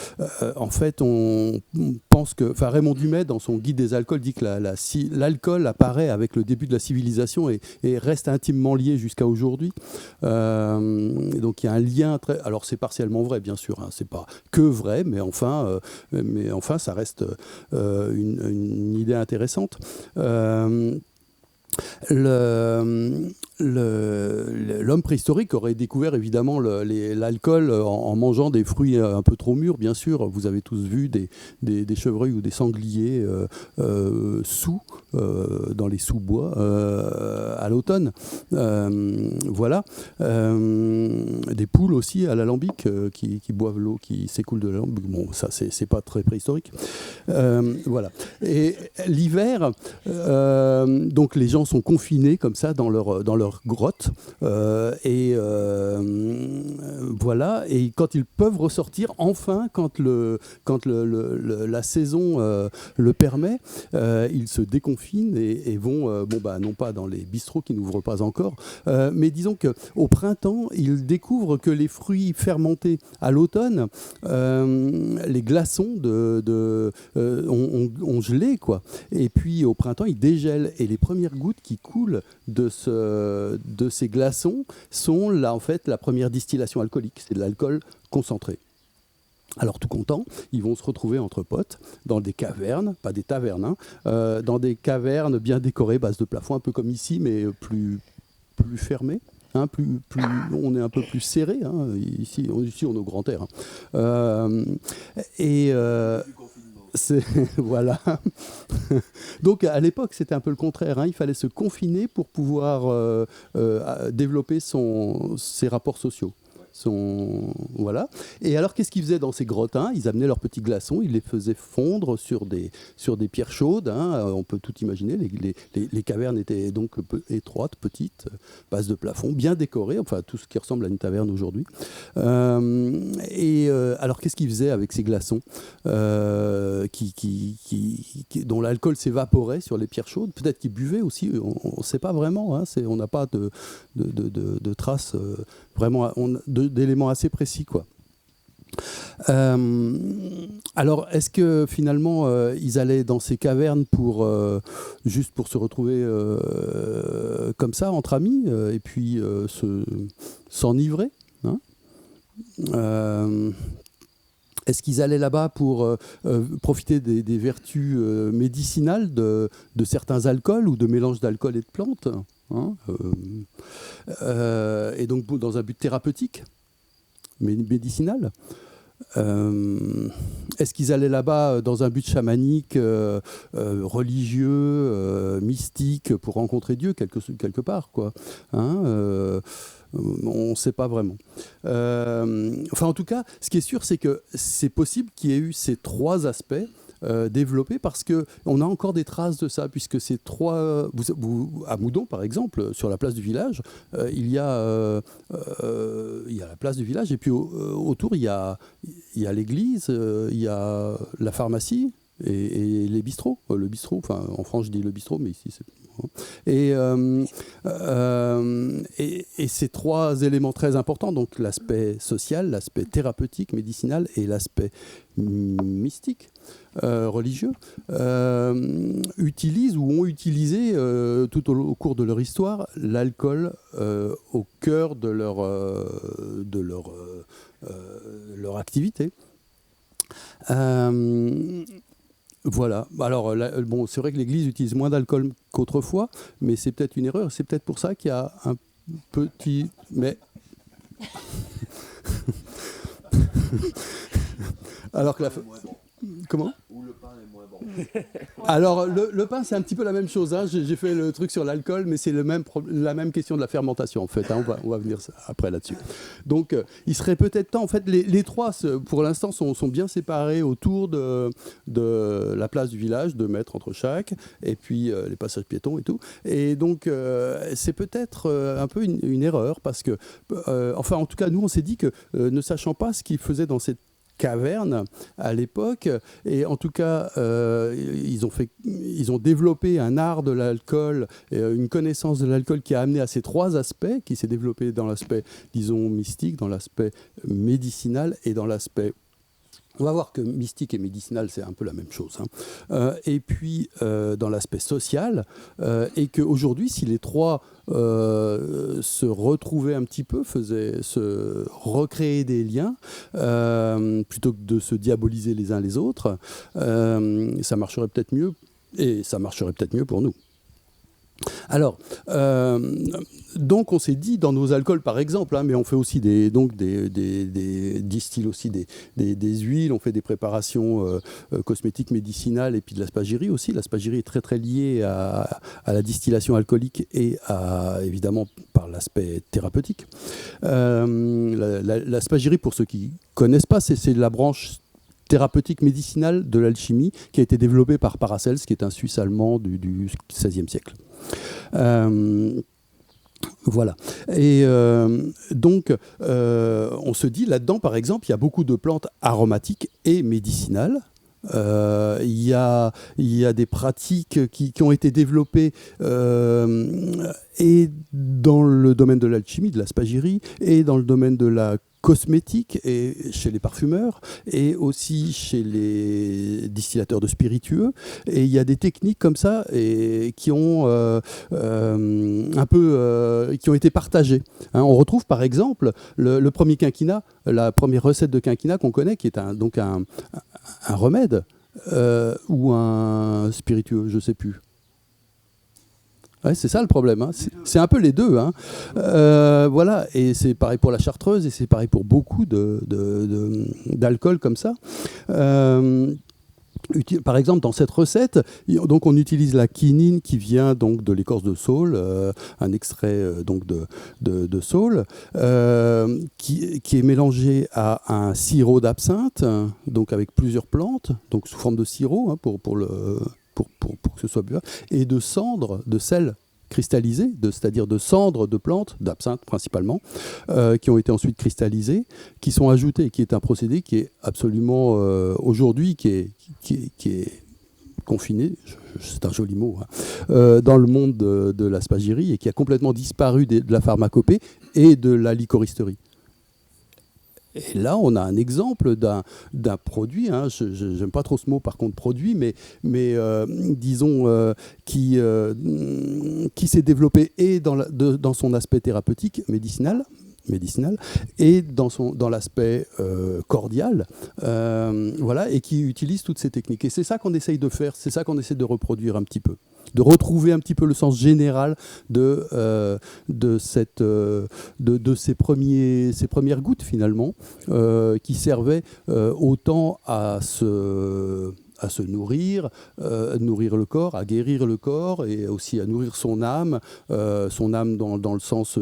en fait, on pense que, Raymond Dumais, dans son guide des alcools, dit que l'alcool apparaît avec le début de la civilisation et reste intimement lié jusqu'à aujourd'hui. Donc il y a un lien très... Alors c'est partiellement vrai, bien sûr, hein, c'est pas que vrai, mais enfin ça reste une idée intéressante. L'homme préhistorique aurait découvert évidemment l'alcool en mangeant des fruits un peu trop mûrs, bien sûr. Vous avez tous vu des chevreuils ou des sangliers sous, dans les sous-bois à l'automne. Voilà. Des poules aussi à l'alambic qui boivent l'eau qui s'écoule de l'alambic. Bon, ça, c'est pas très préhistorique. Voilà. Et l'hiver, donc les gens sont confinés comme ça dans leur grotte voilà, et quand ils peuvent ressortir enfin quand la saison le permet, ils se déconfinent et vont non pas dans les bistrots qui n'ouvrent pas encore, mais disons qu'au printemps ils découvrent que les fruits fermentés à l'automne, les glaçons ont gelé quoi, et puis au printemps ils dégèlent et les premières gouttes qui coulent de ces glaçons sont là en fait la première distillation alcoolique, c'est de l'alcool concentré. Alors tout contents, ils vont se retrouver entre potes dans des cavernes, pas des tavernes, hein, dans des cavernes bien décorées, base de plafond, un peu comme ici, mais plus fermées. Hein, on est un peu plus serré, hein, ici on est au grand air. Hein. Voilà. Donc à l'époque c'était un peu le contraire, hein. Il fallait se confiner pour pouvoir développer ses rapports sociaux. Voilà. Et alors qu'est-ce qu'ils faisaient dans ces grottes, hein? Ils amenaient leurs petits glaçons, ils les faisaient fondre sur des pierres chaudes, hein. On peut tout imaginer, les cavernes étaient donc étroites, petites, base de plafond, bien décorées, enfin tout ce qui ressemble à une taverne aujourd'hui. Alors qu'est-ce qu'ils faisaient avec ces glaçons dont l'alcool s'évaporait sur les pierres chaudes? Peut-être qu'ils buvaient aussi, on ne sait pas vraiment, hein. On n'a pas de traces vraiment d'éléments assez précis, quoi. Alors, est-ce que finalement ils allaient dans ces cavernes juste pour se retrouver comme ça entre amis et puis s'enivrer, hein? Est-ce qu'ils allaient là-bas pour profiter des vertus médicinales de certains alcools ou de mélanges d'alcool et de plantes, hein, et donc dans un but thérapeutique, médicinal? Est-ce qu'ils allaient là-bas dans un but chamanique, religieux, mystique, pour rencontrer Dieu quelque part, quoi, hein? On ne sait pas vraiment. En tout cas, ce qui est sûr, c'est que c'est possible qu'il y ait eu ces trois aspects développés parce qu'on a encore des traces de ça, puisque ces trois... à Moudon, par exemple, sur la place du village, il y a la place du village, et puis autour, il y a l'église, il y a la pharmacie, et les bistrots. Le bistrot, enfin en France je dis le bistrot, mais ici c'est... Et ces trois éléments très importants, donc l'aspect social, l'aspect thérapeutique, médicinal et l'aspect mystique, religieux, utilisent ou ont utilisé tout au cours de leur histoire l'alcool au cœur de leur activité. Voilà. Alors, bon, c'est vrai que l'Église utilise moins d'alcool qu'autrefois, mais c'est peut-être une erreur. C'est peut-être pour ça qu'il y a un petit... Mais... Alors que la... Comment ? Ou le pain est moins bon. Alors, le pain, c'est un petit peu la même chose. Hein. J'ai fait le truc sur l'alcool, mais c'est la même question de la fermentation, en fait. Hein. On va venir après là-dessus. Donc, il serait peut-être temps... En fait, les trois, pour l'instant, sont bien séparés autour de la place du village, 2 mètres entre chaque, et puis les passages piétons et tout. Et donc, c'est peut-être un peu une erreur, parce que... enfin, en tout cas, nous, on s'est dit que, ne sachant pas ce qu'ils faisaient dans cette caverne à l'époque, et en tout cas ils ont développé un art de l'alcool, une connaissance de l'alcool qui a amené à ces 3 aspects, qui s'est développé dans l'aspect, disons, mystique, dans l'aspect médicinal et dans l'aspect... On va voir que mystique et médicinal, c'est un peu la même chose. Hein. Et puis, dans l'aspect social, et qu'aujourd'hui, si les 3 se retrouvaient un petit peu, se recréer des liens, plutôt que de se diaboliser les uns les autres, ça marcherait peut-être mieux, et ça marcherait peut-être mieux pour nous. Alors, donc on s'est dit, dans nos alcools par exemple, hein, mais on fait aussi distille aussi des huiles, on fait des préparations cosmétiques, médicinales, et puis de l'aspergérie aussi. L'aspergérie est très très liée à la distillation alcoolique et évidemment par l'aspect thérapeutique. L'aspergérie, pour ceux qui ne connaissent pas, c'est la branche thérapeutique médicinale de l'alchimie qui a été développée par Paracels, qui est un Suisse allemand du XVIe siècle. Voilà. Et donc, on se dit, là-dedans, par exemple, il y a beaucoup de plantes aromatiques et médicinales. Il y a des pratiques qui ont été développées et dans le domaine de l'alchimie, de l'aspergérie, et dans le domaine de la cosmétique, et chez les parfumeurs, et aussi chez les distillateurs de spiritueux. Et il y a des techniques comme ça et qui ont qui ont été partagées. Hein, on retrouve par exemple le premier quinquina, la première recette de quinquina qu'on connaît, qui est un remède ou un spiritueux, je ne sais plus. Ouais, c'est ça le problème, hein. C'est un peu les deux. Hein. Voilà, et c'est pareil pour la chartreuse, et c'est pareil pour beaucoup d'alcool comme ça. Par exemple, dans cette recette, donc on utilise la quinine qui vient donc de l'écorce de saule, un extrait donc de saule, qui est mélangé à un sirop d'absinthe, donc avec plusieurs plantes, donc sous forme de sirop, hein, pour que ce soit buvable, et de cendres, de sel cristallisé, c'est-à-dire de cendres de plantes, d'absinthe principalement, qui ont été ensuite cristallisées, qui sont ajoutées, qui est un procédé qui est absolument, aujourd'hui, qui est confiné, c'est un joli mot, hein, dans le monde de l'aspergérie, et qui a complètement disparu de la pharmacopée et de la licoristerie. Et là, on a un exemple d'un produit, hein, je n'aime pas trop ce mot par contre produit, mais disons qui s'est développé et dans son aspect thérapeutique, médicinal, et dans l'aspect cordial, voilà, et qui utilise toutes ces techniques. Et c'est ça qu'on essaye de faire, c'est ça qu'on essaie de reproduire un petit peu, de retrouver un petit peu le sens général de ces premières gouttes finalement, qui servaient autant à se nourrir, nourrir le corps, à guérir le corps, et aussi à nourrir son âme dans le sens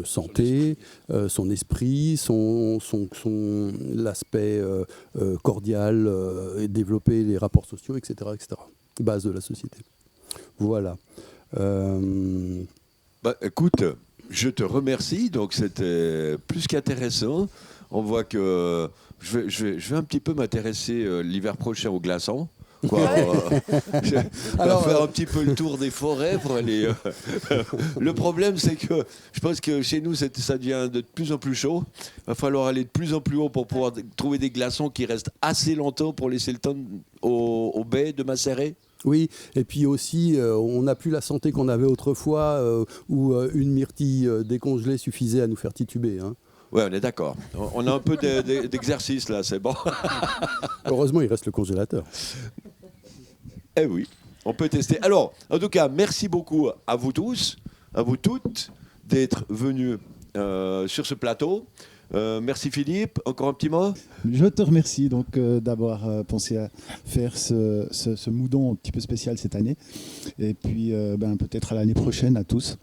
santé, son esprit, l'aspect cordial, et développer les rapports sociaux, etc., base de la société. Voilà. Bah, écoute, Je te remercie. Donc, c'était plus qu'intéressant. On voit que je vais un petit peu m'intéresser l'hiver prochain aux glaçons. Quoi, je vais faire un petit peu le tour des forêts pour aller. Le problème, c'est que je pense que chez nous, ça devient de plus en plus chaud. Il va falloir aller de plus en plus haut pour pouvoir trouver des glaçons qui restent assez longtemps pour laisser le temps aux baies de macérer. Oui, et puis aussi, on n'a plus la santé qu'on avait autrefois, où une myrtille décongelée suffisait à nous faire tituber. Hein. Ouais, on est d'accord. On a un peu d'exercice là, c'est bon. Heureusement, il reste le congélateur. Eh oui, on peut tester. Alors, en tout cas, merci beaucoup à vous tous, à vous toutes, d'être venus sur ce plateau. Merci Philippe. Encore un petit mot ? Je te remercie donc d'avoir pensé à faire ce moudon un petit peu spécial cette année. Et puis peut-être à l'année prochaine à tous.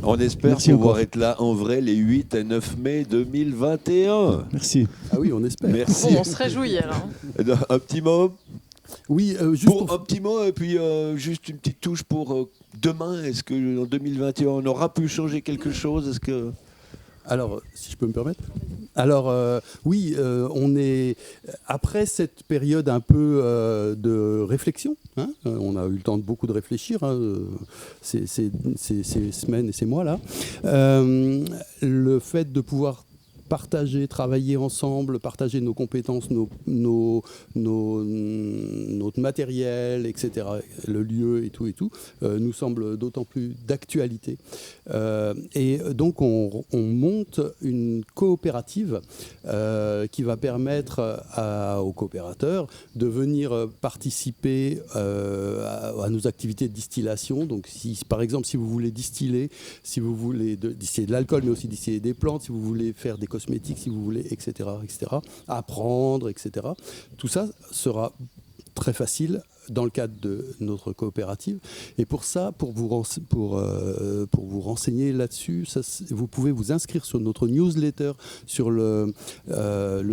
On espère Merci pouvoir encore. être là en vrai les 8 et 9 mai 2021. Merci. Ah oui, on espère. Merci. Bon, on se réjouit alors. Un petit mot Oui, juste pour un petit mot et puis juste une petite touche pour demain. Est-ce que en 2021 on aura pu changer quelque chose ? Est-ce que Alors, si je peux me permettre. Alors, oui, on est après cette période un peu de réflexion. Hein, on a eu le temps de beaucoup de réfléchir ces semaines et ces mois-là. Le fait de pouvoir partager, travailler ensemble, partager nos compétences, notre matériel, etc., le lieu et tout, nous semble d'autant plus d'actualité. Et donc, on monte une coopérative qui va permettre aux coopérateurs de venir participer à nos activités de distillation. Donc, par exemple, si vous voulez distiller, si vous voulez distiller de l'alcool, mais aussi distiller des plantes, si vous voulez faire des cosmétiques, si vous voulez, etc., apprendre, etc. Tout ça sera très facile dans le cadre de notre coopérative. Et pour ça, pour vous renseigner là-dessus, vous pouvez vous inscrire sur notre newsletter sur le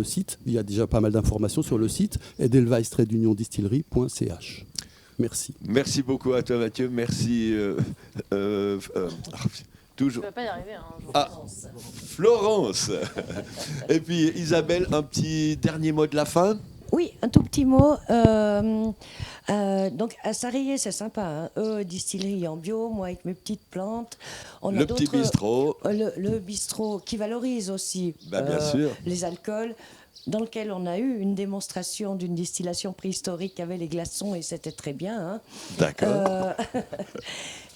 site. Il y a déjà pas mal d'informations sur le site edelweiss-distillerie.ch. Merci. Merci beaucoup à toi Mathieu. Merci. Toujours. Tu vas pas y arriver. Florence. Et puis Isabelle, un petit dernier mot de la fin. Oui, un tout petit mot. Donc à Sarrié, c'est sympa. Hein. Distillerie en bio, moi avec mes petites plantes. On a Le petit bistrot. Le bistrot qui valorise aussi Bien sûr. les alcools, dans lequel on a eu une démonstration d'une distillation préhistorique avec les glaçons et c'était très bien. Hein. D'accord.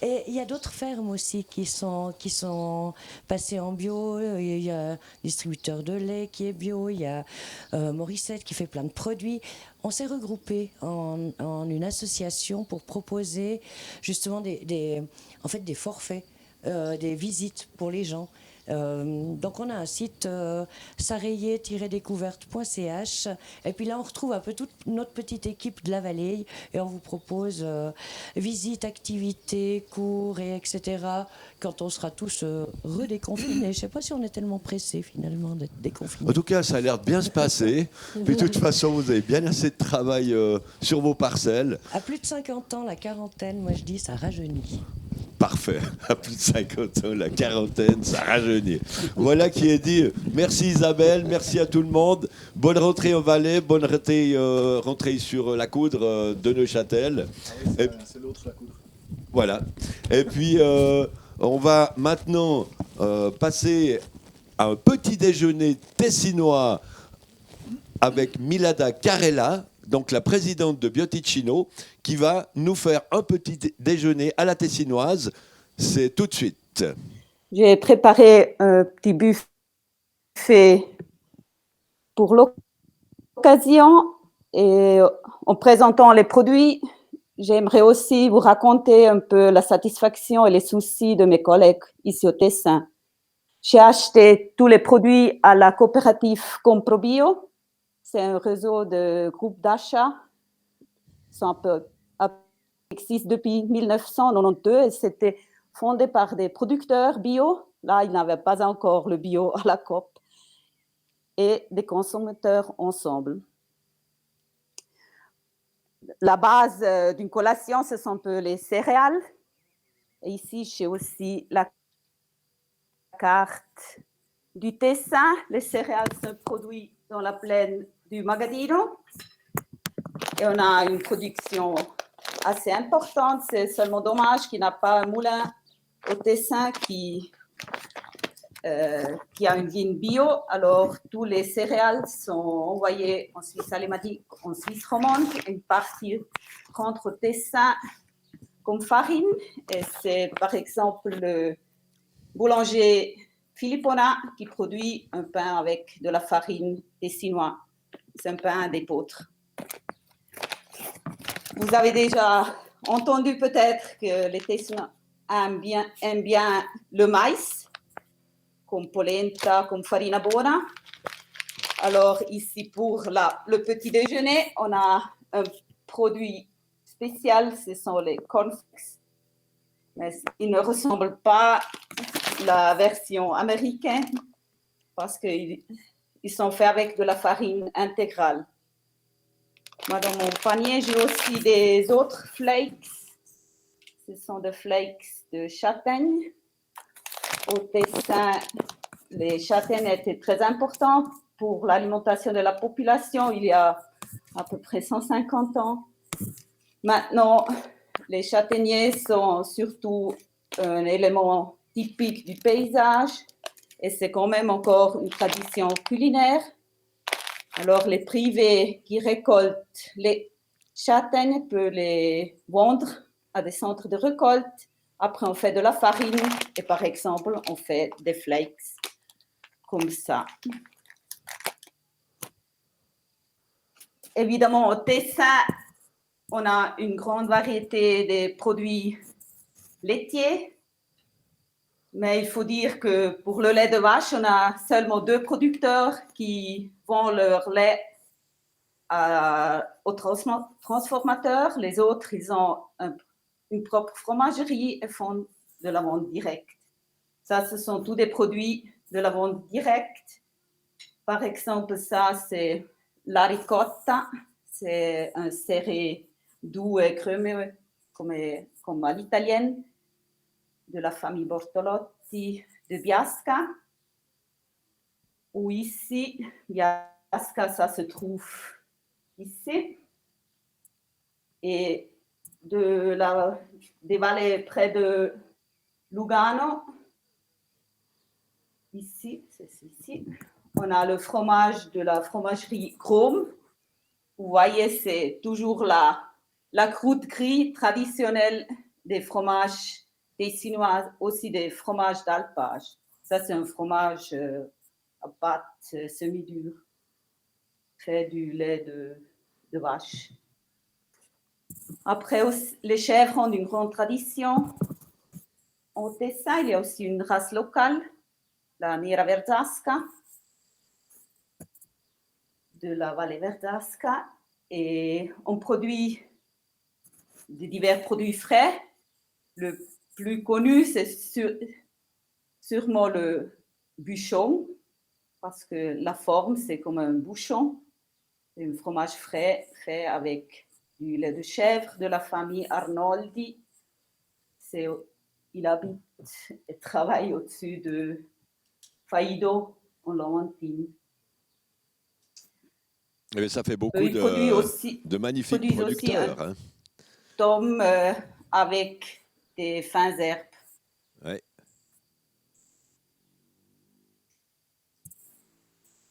Et il y a d'autres fermes aussi qui sont passées en bio. Il y a un distributeur de lait qui est bio. Il y a Morissette qui fait plein de produits. On s'est regroupés en une association pour proposer justement des forfaits, des visites pour les gens. Donc on a un site sarrier-découverte.ch et puis là on retrouve un peu toute notre petite équipe de la vallée et on vous propose visites, activités, cours et etc. quand on sera tous redéconfinés. Je ne sais pas si on est tellement pressés finalement d'être déconfinés. En tout cas, ça a l'air de bien se passer. Puis de toute façon, vous avez bien assez de travail sur vos parcelles. À plus de 50 ans, la quarantaine, moi je dis, ça rajeunit. Parfait. À plus de 50 ans, la quarantaine, ça rajeunit. Voilà qui est dit. Merci Isabelle, merci à tout le monde. Bonne rentrée au Valais, bonne rentrée sur la Coudre de Neuchâtel. C'est l'autre, la Coudre. Voilà. Et puis, on va maintenant passer à un petit déjeuner tessinois avec Milada Carella, donc la présidente de Bioticino, qui va nous faire un petit déjeuner à la tessinoise. C'est tout de suite. J'ai préparé un petit buffet pour l'occasion et en présentant les produits, j'aimerais aussi vous raconter un peu la satisfaction et les soucis de mes collègues ici au Tessin. J'ai acheté tous les produits à la coopérative Comprobio. C'est un réseau de groupes d'achat. Existe depuis 1992 et c'était fondé par des producteurs bio. Là, ils n'avaient pas encore le bio à la COP. Et des consommateurs ensemble. La base d'une collation, ce sont un peu les céréales. Et ici, j'ai aussi la carte du Tessin. Les céréales se produisent dans la plaine du Magadino. Et on a une production assez importante. C'est seulement dommage qu'il n'y a pas un moulin au Tessin qui a une vigne bio. Alors, tous les céréales sont envoyées en Suisse alémanique, en Suisse romande. Une partie rentre au Tessin comme farine. Et c'est par exemple le boulanger Philippona qui produit un pain avec de la farine tessinoise. C'est un pain d'épeautre. Vous avez déjà entendu peut-être que les Tessinois aiment bien le maïs, comme polenta, comme farina buona. Alors ici, pour le petit déjeuner, on a un produit spécial, ce sont les cornflakes. Mais ils ne ressemblent pas à la version américaine parce qu'ils sont faits avec de la farine intégrale. Moi, dans mon panier, j'ai aussi des autres flakes. Ce sont des flakes de châtaigne. Au Tessin, les châtaignes étaient très importantes pour l'alimentation de la population il y a à peu près 150 ans. Maintenant, les châtaigniers sont surtout un élément typique du paysage et c'est quand même encore une tradition culinaire. Alors, les privés qui récoltent les châtaignes peuvent les vendre à des centres de récolte. Après, on fait de la farine et par exemple, on fait des flakes comme ça. Évidemment, au Tessin, on a une grande variété de produits laitiers. Mais il faut dire que pour le lait de vache, on a seulement 2 producteurs qui vendent leur lait aux transformateurs. Les autres, ils ont une propre fromagerie et font de la vente directe. Ça, ce sont tous des produits de la vente directe. Par exemple, ça, c'est la ricotta. C'est un céré doux et crémeux, comme à l'italienne, de la famille Bortolotti de Biasca. Ou ici, Biasca, ça se trouve ici. Et des vallées près de Lugano, ici, c'est ici, on a le fromage de la fromagerie Chrome. Vous voyez, c'est toujours la croûte grise traditionnelle des fromages tessinois, aussi des fromages d'alpage. Ça, c'est un fromage à pâte semi-dure, fait du lait de vache. Après, les chèvres ont une grande tradition. Au Tessin, il y a aussi une race locale, la Nera Verzasca, de la vallée Verzasca. Et on produit de divers produits frais. Le plus connu, c'est sûrement le bûchon, parce que la forme, c'est comme un bouchon. C'est un fromage frais fait avec du lait de chèvre de la famille Arnoldi. Il habite et travaille au-dessus de Faido, en Lomantine. Mais ça fait beaucoup de magnifiques producteurs. Aussi un tome avec des fins herbes. Ouais.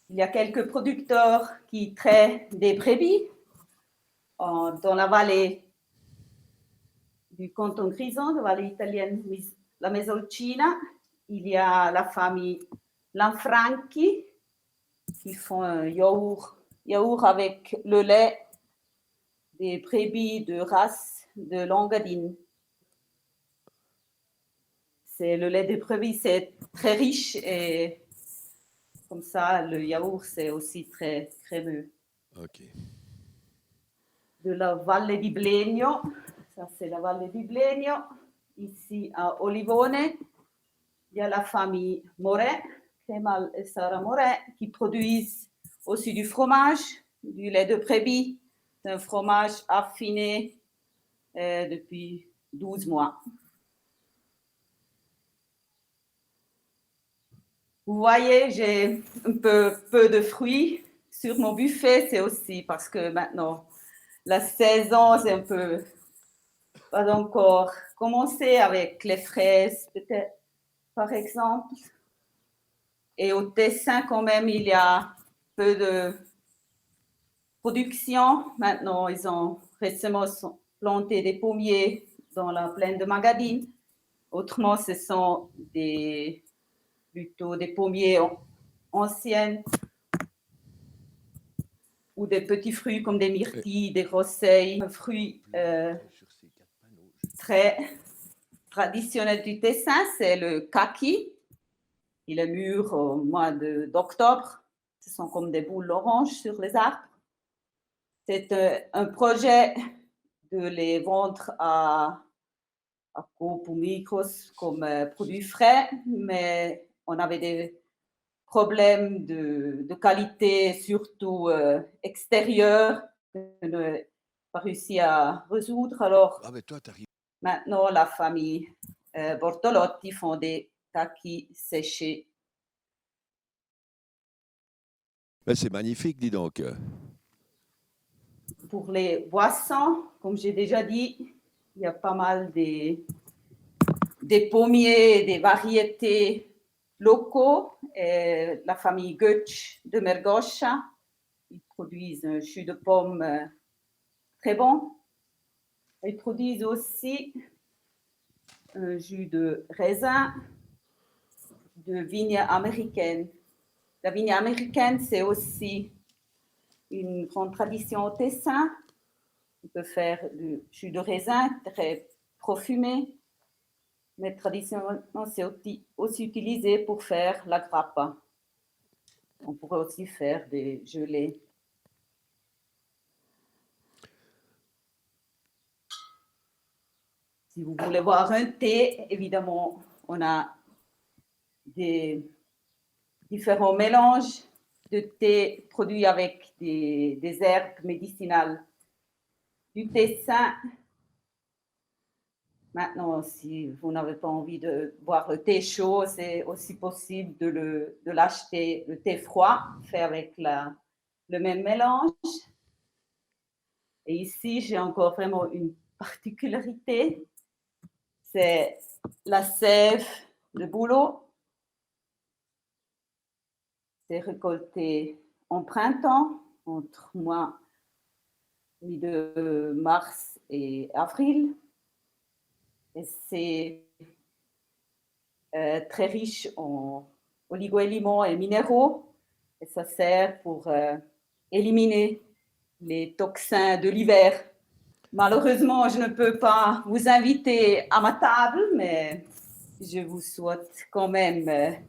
Il y a quelques producteurs qui traitent des brebis dans la vallée du canton Grison, la vallée italienne, la Mesolcina. Il y a la famille Lanfranchi qui font un yaourt avec le lait des brebis de race de Langadine. Le lait des brebis, c'est très riche et comme ça, le yaourt, c'est aussi très crémeux. Ok. De la Valle di Blegno, ça c'est la Valle di Blegno. Ici à Olivone, il y a la famille Moret, Kemal et Sarah Moret, qui produisent aussi du fromage, du lait de brebis. C'est un fromage affiné depuis 12 mois. Vous voyez, j'ai un peu de fruits sur mon buffet. C'est aussi parce que maintenant, la saison, c'est un peu pas encore commencé avec les fraises, peut-être, par exemple. Et au Tessin, quand même, il y a peu de production. Maintenant, ils ont récemment planté des pommiers dans la plaine de Magadine. Autrement, ce sont plutôt des pommiers anciens ou des petits fruits comme des myrtilles, des grosseilles, un fruit très traditionnel du Tessin, c'est le kaki. Il est mûr au mois d'octobre. Ce sont comme des boules oranges sur les arbres. C'est un projet de les vendre à Coop ou Migros comme produits frais, mais on avait des problèmes de qualité, surtout extérieure, qu'on n'a pas réussi à résoudre. Alors, maintenant, la famille Bortolotti font des kakis séchés. Ben, c'est magnifique, dis donc. Pour les boissons, comme j'ai déjà dit, il y a pas mal des pommiers, des variétés locaux. Et la famille Götsch de Mergoscha, ils produisent un jus de pomme très bon. Ils produisent aussi un jus de raisin de vigne américaine. La vigne américaine, c'est aussi une grande tradition au Tessin. On peut faire du jus de raisin très parfumé, mais traditionnellement, c'est aussi utilisé pour faire la grappa. On pourrait aussi faire des gelées. Si vous voulez voir un thé, évidemment, on a des différents mélanges de thé produits avec des herbes médicinales du Tessin. Maintenant, si vous n'avez pas envie de boire le thé chaud, c'est aussi possible de l'acheter, le thé froid, fait avec le même mélange. Et ici, j'ai encore vraiment une particularité, c'est la sève de bouleau. C'est récolté en printemps, entre mois de mars et avril. Et c'est très riche en oligo-éléments et minéraux. Et ça sert pour éliminer les toxins de l'hiver. Malheureusement, je ne peux pas vous inviter à ma table, mais je vous souhaite quand même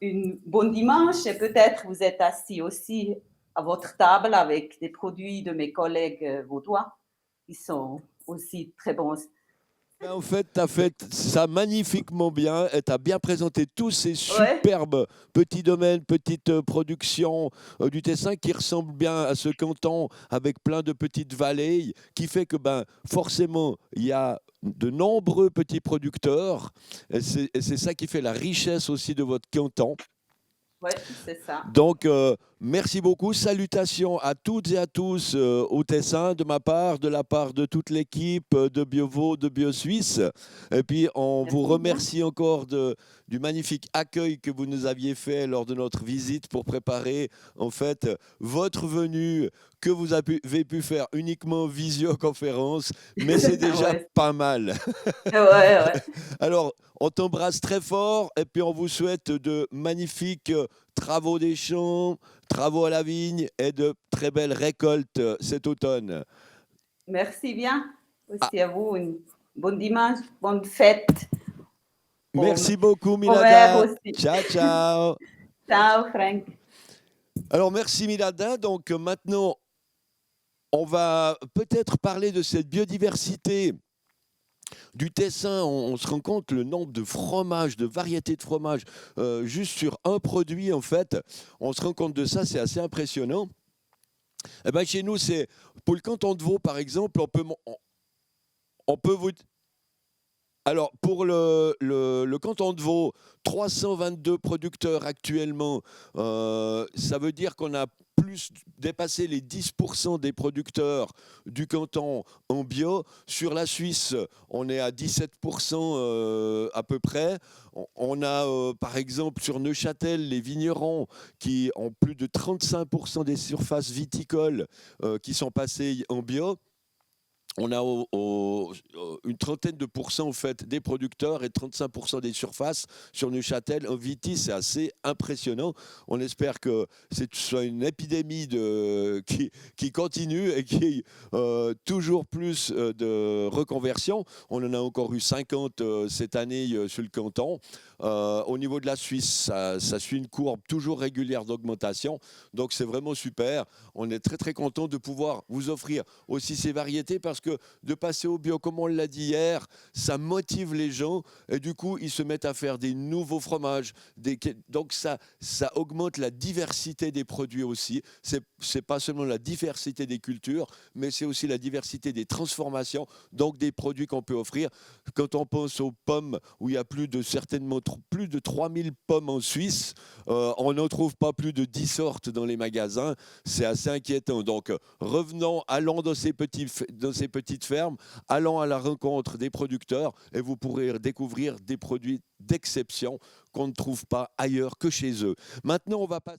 une bonne dimanche et peut-être vous êtes assis aussi à votre table avec des produits de mes collègues vaudois qui sont aussi très bons. En fait, tu as fait ça magnifiquement bien et tu as bien présenté tous ces superbes petits domaines, petites productions du Tessin qui ressemblent bien à ce canton avec plein de petites vallées qui fait que forcément, il y a de nombreux petits producteurs et c'est ça qui fait la richesse aussi de votre canton. Oui, c'est ça. Donc, merci beaucoup. Salutations à toutes et à tous au Tessin de ma part, de la part de toute l'équipe de BioVaud, de BioSuisse. Et puis, on vous remercie encore du magnifique accueil que vous nous aviez fait lors de notre visite pour préparer, en fait, votre venue que vous avez pu faire uniquement visioconférence, mais c'est déjà pas mal. Alors, on t'embrasse très fort et puis on vous souhaite de magnifiques travaux des champs, travaux à la vigne et de très belles récoltes cet automne. Merci bien. Aussi à vous, une bonne dimanche, bonne fête. Merci beaucoup, Milada. Ciao, ciao. Ciao, Frank. Alors, merci, Milada. Donc, maintenant, on va peut-être parler de cette biodiversité du Tessin. On se rend compte le nombre de fromages, de variétés de fromages, juste sur un produit, en fait. On se rend compte de ça, c'est assez impressionnant. Eh ben, chez nous, c'est pour le canton de Vaud, par exemple, on peut vous... Alors, pour le canton de Vaud, 322 producteurs actuellement. Ça veut dire qu'on a plus dépassé les 10% des producteurs du canton en bio. Sur la Suisse, on est à 17% à peu près. On a, par exemple, sur Neuchâtel, les vignerons qui ont plus de 35% des surfaces viticoles qui sont passées en bio. On a une trentaine de pourcents en fait, des producteurs et 35% des surfaces sur Neuchâtel. En Viti, c'est assez impressionnant. On espère que ce soit une épidémie qui continue et qui ait toujours plus de reconversion. On en a encore eu 50 cette année sur le canton. Au niveau de la Suisse, ça suit une courbe toujours régulière d'augmentation. Donc c'est vraiment super. On est très très content de pouvoir vous offrir aussi ces variétés parce que de passer au bio, comme on l'a dit hier, ça motive les gens et du coup, ils se mettent à faire des nouveaux fromages. Donc, ça augmente la diversité des produits aussi. C'est pas seulement la diversité des cultures, mais c'est aussi la diversité des transformations, donc des produits qu'on peut offrir. Quand on pense aux pommes, où il y a certainement plus de 3000 pommes en Suisse, on n'en trouve pas plus de 10 sortes dans les magasins. C'est assez inquiétant. Donc, revenons, allons dans ces petites fermes, allons à la rencontre des producteurs et vous pourrez découvrir des produits d'exception qu'on ne trouve pas ailleurs que chez eux. Maintenant, on va passer